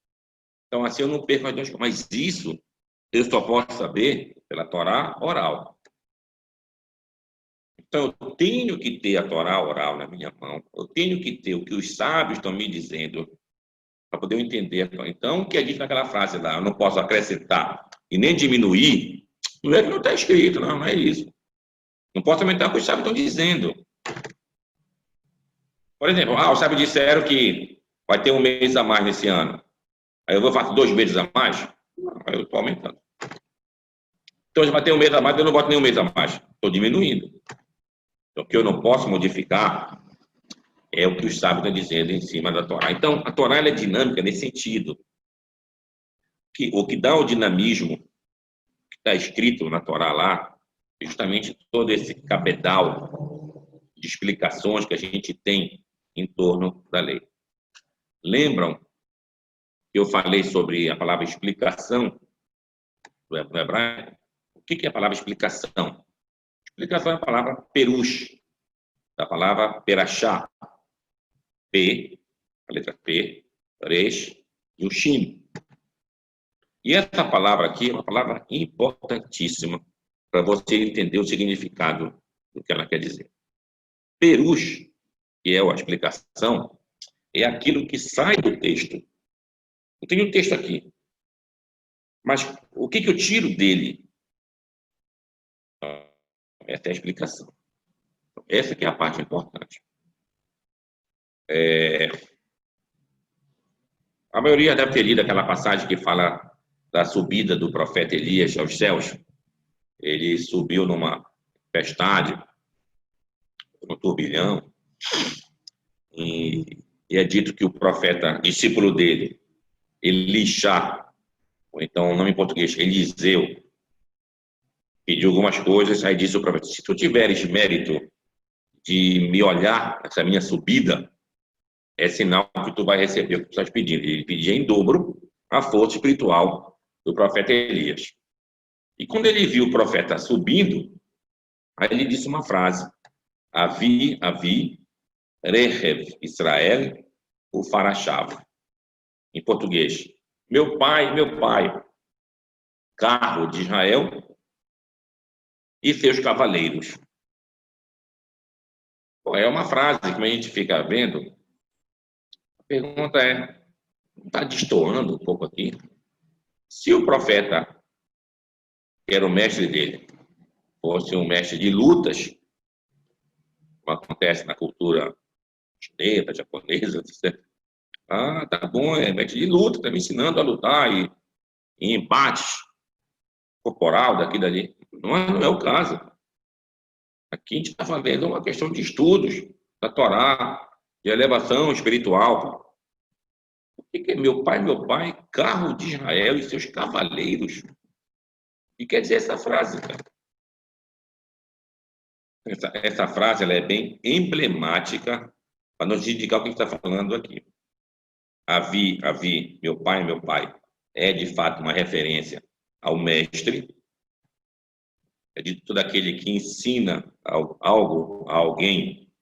Então assim eu não perco as duas coisas. Mas isso eu só posso saber pela Torá oral. Então, eu tenho que ter a Torá oral na minha mão, eu tenho que ter o que os sábios estão me dizendo, para poder eu entender. Então, o que a gente naquela frase lá, eu não posso acrescentar e nem diminuir, não é que não está escrito, não é isso. Não posso aumentar o que os sábios estão dizendo. Por exemplo, os sábios disseram que vai ter um mês a mais nesse ano. Aí eu vou fazer 2 meses a mais? Não, eu estou aumentando. Então, vai ter um mês a mais, eu não boto nenhum mês a mais. Estou diminuindo. Então, o que eu não posso modificar é o que os sábios estão dizendo em cima da Torá. Então, a Torá é dinâmica nesse sentido. Que, o que dá o dinamismo que está escrito na Torá lá, é justamente todo esse cabedal de explicações que a gente tem em torno da lei. Lembram que eu falei sobre a palavra explicação do hebraico? O que é a palavra explicação? Explicação é a palavra perush, da palavra perachá. P, a letra P, resh e o shin. E essa palavra aqui é uma palavra importantíssima para você entender o significado do que ela quer dizer. Perush, que é a explicação, é aquilo que sai do texto. Eu tenho um texto aqui, mas o que eu tiro dele? Essa é a explicação. Essa que é a parte importante. A maioria deve ter lido aquela passagem que fala da subida do profeta Elias aos céus. Ele subiu numa tempestade, no turbilhão, e é dito que o profeta, discípulo dele, Elisha, ou então o nome em português, Eliseu, pediu algumas coisas, aí disse o profeta, se tu tiveres mérito de me olhar essa minha subida, é sinal que tu vai receber o que tu estás pedindo. Ele pedia em dobro a força espiritual do profeta Elias. E quando ele viu o profeta subindo, aí ele disse uma frase, Avi, Rehev, Israel, o Farachava. Em português, meu pai, carro de Israel e seus cavaleiros. Pô, é uma frase que a gente fica vendo. A pergunta é, está destoando um pouco aqui? Se o profeta, que era o mestre dele, fosse um mestre de lutas, como acontece na cultura chinesa, japonesa, etc. Ah, tá bom, é mestre de luta, está me ensinando a lutar em embates corporal, daqui e dali. Não é o caso. Aqui a gente está fazendo uma questão de estudos da Torá, de elevação espiritual. O que é meu pai, carro de Israel e seus cavaleiros? E quer dizer essa frase, cara? Essa frase ela é bem emblemática para nos indicar o que a gente está falando aqui. Avi, meu pai, é de fato uma referência ao mestre, é de todo aquele que ensina algo a alguém,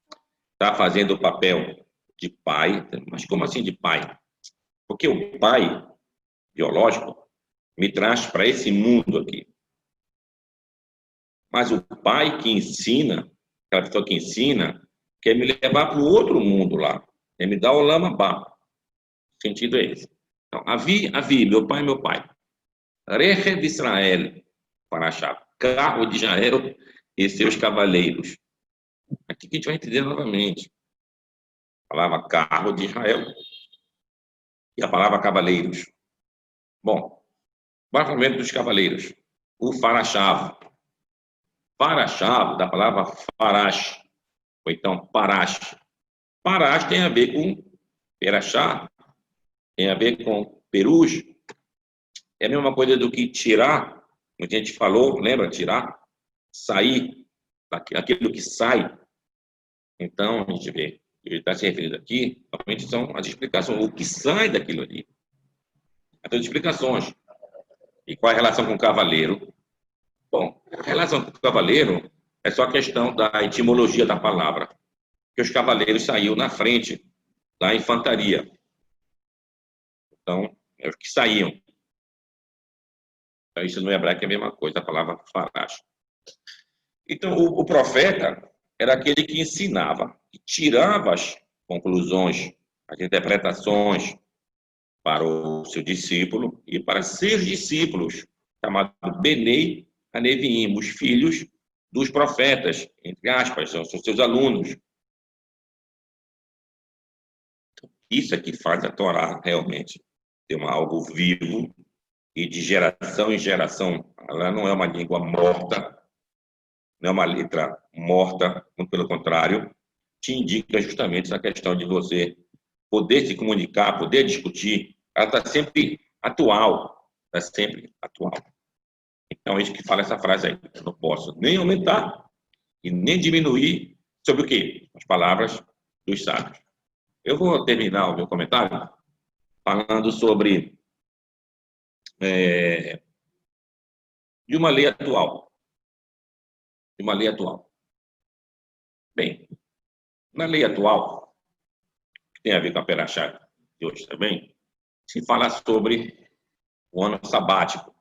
está fazendo o papel de pai, mas como assim de pai? Porque o pai biológico me traz para esse mundo aqui. Mas o pai que ensina, aquela pessoa que ensina, quer me levar para o outro mundo lá, quer me dar o lamabá. O sentido é esse. Então, Avi, meu pai. Reche de Israel, para achar carro de Israel e seus cavaleiros. Aqui que a gente vai entender novamente. A palavra carro de Israel e a palavra cavaleiros. Bom, bora para o dos cavaleiros. O Farachav. Farachav, da palavra Farash, ou então Parash. Parash tem a ver com Perachá, tem a ver com Perus. É a mesma coisa do que tirar, muita gente falou, lembra? Tirar, sair, aquilo que sai. Então, a gente vê, ele está se referindo aqui, realmente são as explicações, o que sai daquilo ali. Então, explicações. E qual é a relação com o cavaleiro? Bom, a relação com o cavaleiro é só a questão da etimologia da palavra. Que os cavaleiros saíam na frente da infantaria. Então, é os que saíam. Então, isso no hebraico é a mesma coisa, a palavra farash. Então, o profeta era aquele que ensinava, que tirava as conclusões, as interpretações para o seu discípulo e para seus discípulos, chamado Benei Haneviim, os filhos dos profetas, entre aspas, são seus alunos. Isso é que faz a Torá realmente ter algo vivo e de geração em geração. Ela não é uma língua morta, não é uma letra morta, muito pelo contrário, te indica justamente essa questão de você poder se comunicar, poder discutir. Ela está sempre atual, está sempre atual. Então, é isso que fala essa frase aí. Eu não posso nem aumentar e nem diminuir sobre o quê? As palavras dos sábios. Eu vou terminar o meu comentário falando sobre de uma lei atual. De uma lei atual. Bem, na lei atual, que tem a ver com a Perachá de hoje também, se fala sobre o ano sabático.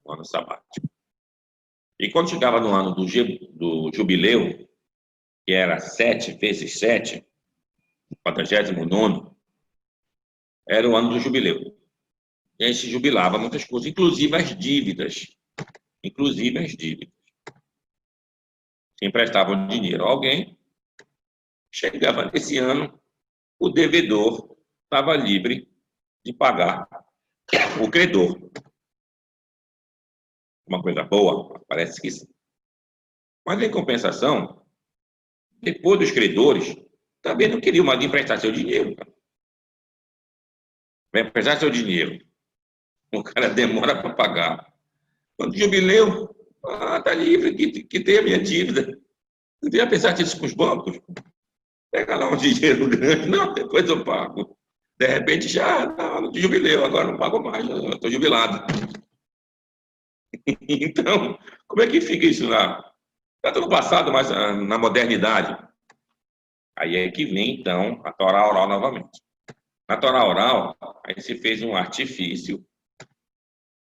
O ano sabático. E quando chegava no ano do jubileu, que era 7 vezes 7, 49º, era o ano do jubileu. E aí se jubilava muitas coisas, inclusive as dívidas. Inclusive as dívidas. Se emprestavam dinheiro a alguém, chegava nesse ano, o devedor estava livre de pagar o credor. Uma coisa boa? Parece que sim. Mas, em compensação, depois dos credores, também não queriam mais emprestar seu dinheiro. Cara. Vai emprestar seu dinheiro. O cara demora para pagar. Quando jubileu, tá livre, que tem a minha dívida. Não devia pensar nisso com os bancos. Pega lá um dinheiro grande, não, depois eu pago. De repente já, não, jubileu, agora não pago mais, estou jubilado. Então, como é que fica isso lá? Tanto no passado, mas na modernidade. Aí é que vem, então, a Torá oral novamente. Na Torá oral, aí se fez um artifício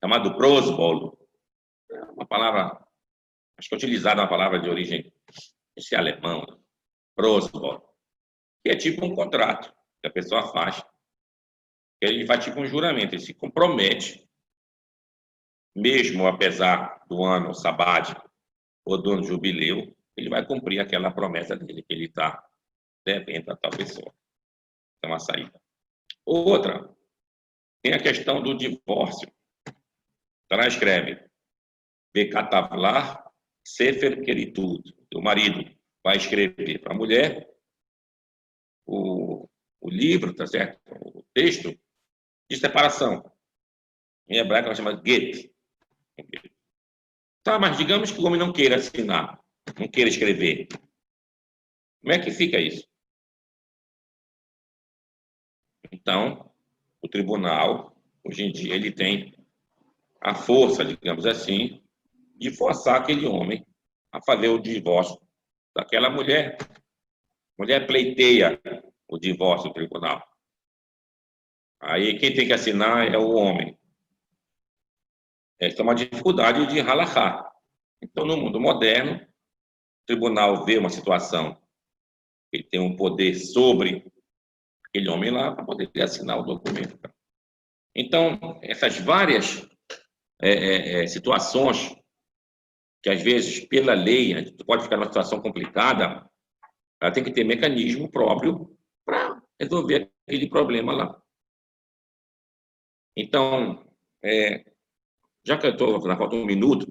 chamado prosbolo. É uma palavra, acho que é utilizada uma palavra de origem, esse alemão, prosbolo, que é tipo um contrato que a pessoa faz. Ele faz tipo um juramento, ele se compromete, mesmo apesar do ano sabático ou do ano jubileu, ele vai cumprir aquela promessa dele, que ele está devendo a tal pessoa. Então, a saída. Outra, tem a questão do divórcio. Então, ela escreve, Bekatavlar Sefer Keritud. O marido vai escrever para a mulher o livro, tá certo? O texto de separação. Em hebraico, ela chama Get. Tá, mas digamos que o homem não queira assinar, não queira escrever. Como é que fica isso? Então, o tribunal, hoje em dia, ele tem a força, digamos assim, de forçar aquele homem a fazer o divórcio daquela mulher. A mulher pleiteia o divórcio no tribunal. Aí quem tem que assinar é o homem. Essa é uma dificuldade de halachá. Então, no mundo moderno, o tribunal vê uma situação, ele tem um poder sobre aquele homem lá para poder assinar o documento. Então, essas várias situações que às vezes, pela lei, a gente pode ficar numa situação complicada, ela tem que ter mecanismo próprio para resolver aquele problema lá. Então, já que eu estou na falta de um minuto,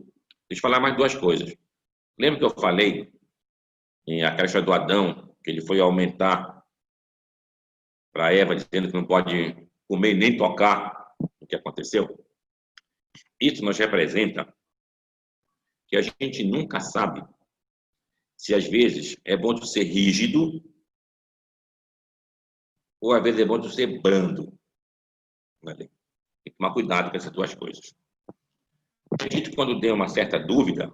deixa eu falar mais duas coisas. Lembra que eu falei em aquela história do Adão, que ele foi aumentar para Eva, dizendo que não pode comer nem tocar o que aconteceu? Isso nos representa que a gente nunca sabe se às vezes é bom de ser rígido ou às vezes é bom de ser brando. Tem que tomar cuidado com essas duas coisas. A gente, quando tem uma certa dúvida,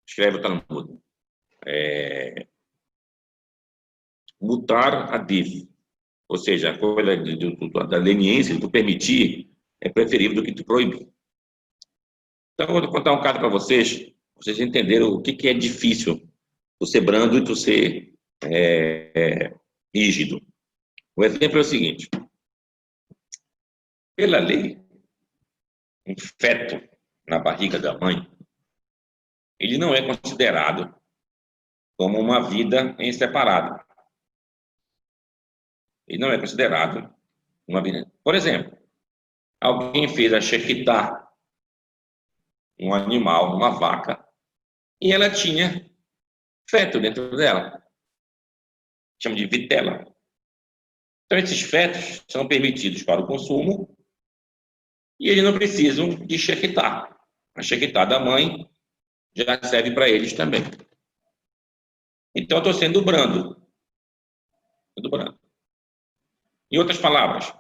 escreve o Talmud. Mutar adif, ou seja, a coisa da leniência, do permitir, é preferível do que do proibir. Então, eu vou contar um caso para vocês entenderam o que é difícil, tu ser brando e tu ser rígido. O exemplo é o seguinte: pela lei, um feto na barriga da mãe, ele não é considerado como uma vida em separado. Ele não é considerado uma vida. Por exemplo, alguém fez a Shekitá, um animal, uma vaca, e ela tinha feto dentro dela. Chama de vitela. Então, esses fetos são permitidos para o consumo e eles não precisam de Shekitá. A Shekitá da mãe já serve para eles também. Então, eu estou sendo brando. Sendo brando. Em outras palavras,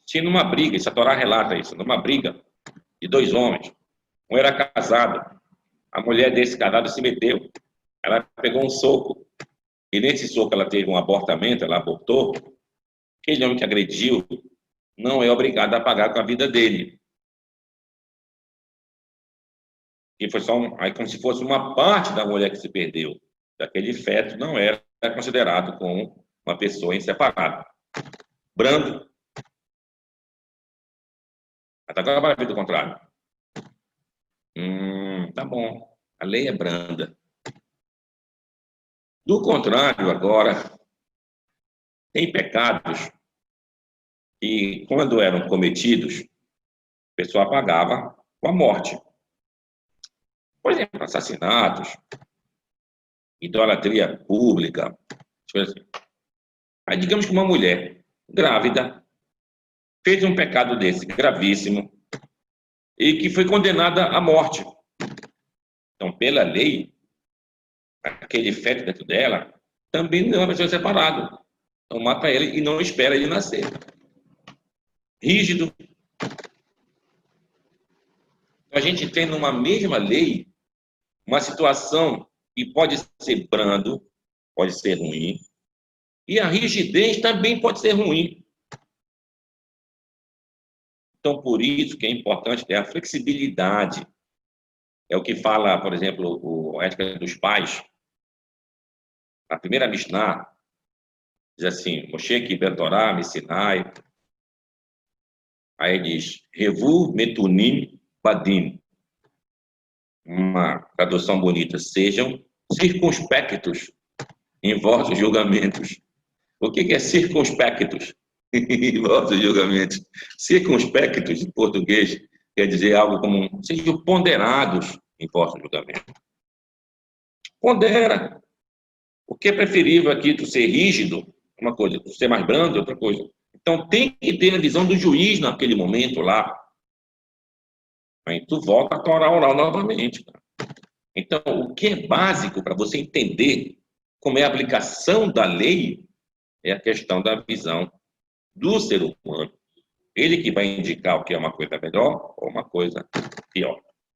se numa briga, isso a Torá relata isso, numa briga de dois homens, um era casado, a mulher desse casado se meteu, ela pegou um soco, e nesse soco ela teve um abortamento, ela abortou, aquele homem que agrediu não é obrigado a pagar com a vida dele. E foi só aí como se fosse uma parte da mulher que se perdeu. Daquele feto não era considerado como uma pessoa em separado. Brando. Mas agora vai ver do contrário. Tá bom. A lei é branda. Do contrário, agora, tem pecados que, quando eram cometidos, a pessoa pagava com a morte. Por exemplo, assassinatos, idolatria pública, coisas assim. Aí, digamos que uma mulher grávida fez um pecado desse, gravíssimo, e que foi condenada à morte. Então, pela lei, aquele feto dentro dela também não é uma pessoa separada. Então, mata ele e não espera ele nascer. Rígido. A gente tem numa mesma lei uma situação que pode ser brando, pode ser ruim, e a rigidez também pode ser ruim. Então, por isso que é importante ter a flexibilidade. É o que fala, por exemplo, a Ética dos Pais. A primeira Mishnah diz assim: Moshe Kiber Torá, Messinai. Aí diz: Revu Metunim Badim. Uma tradução bonita: sejam circunspectos em vossos julgamentos. O que é circunspectos em vossos julgamentos? Circunspectos, em português, quer dizer algo como: sejam ponderados em vossos julgamentos. Pondera. O que é preferível aqui, tu ser rígido, uma coisa, tu ser mais brando, outra coisa. Então, tem que ter a visão do juiz naquele momento lá. Aí tu volta a Torá oral novamente. Então, o que é básico para você entender como é a aplicação da lei é a questão da visão do ser humano. Ele que vai indicar o que é uma coisa melhor ou uma coisa pior.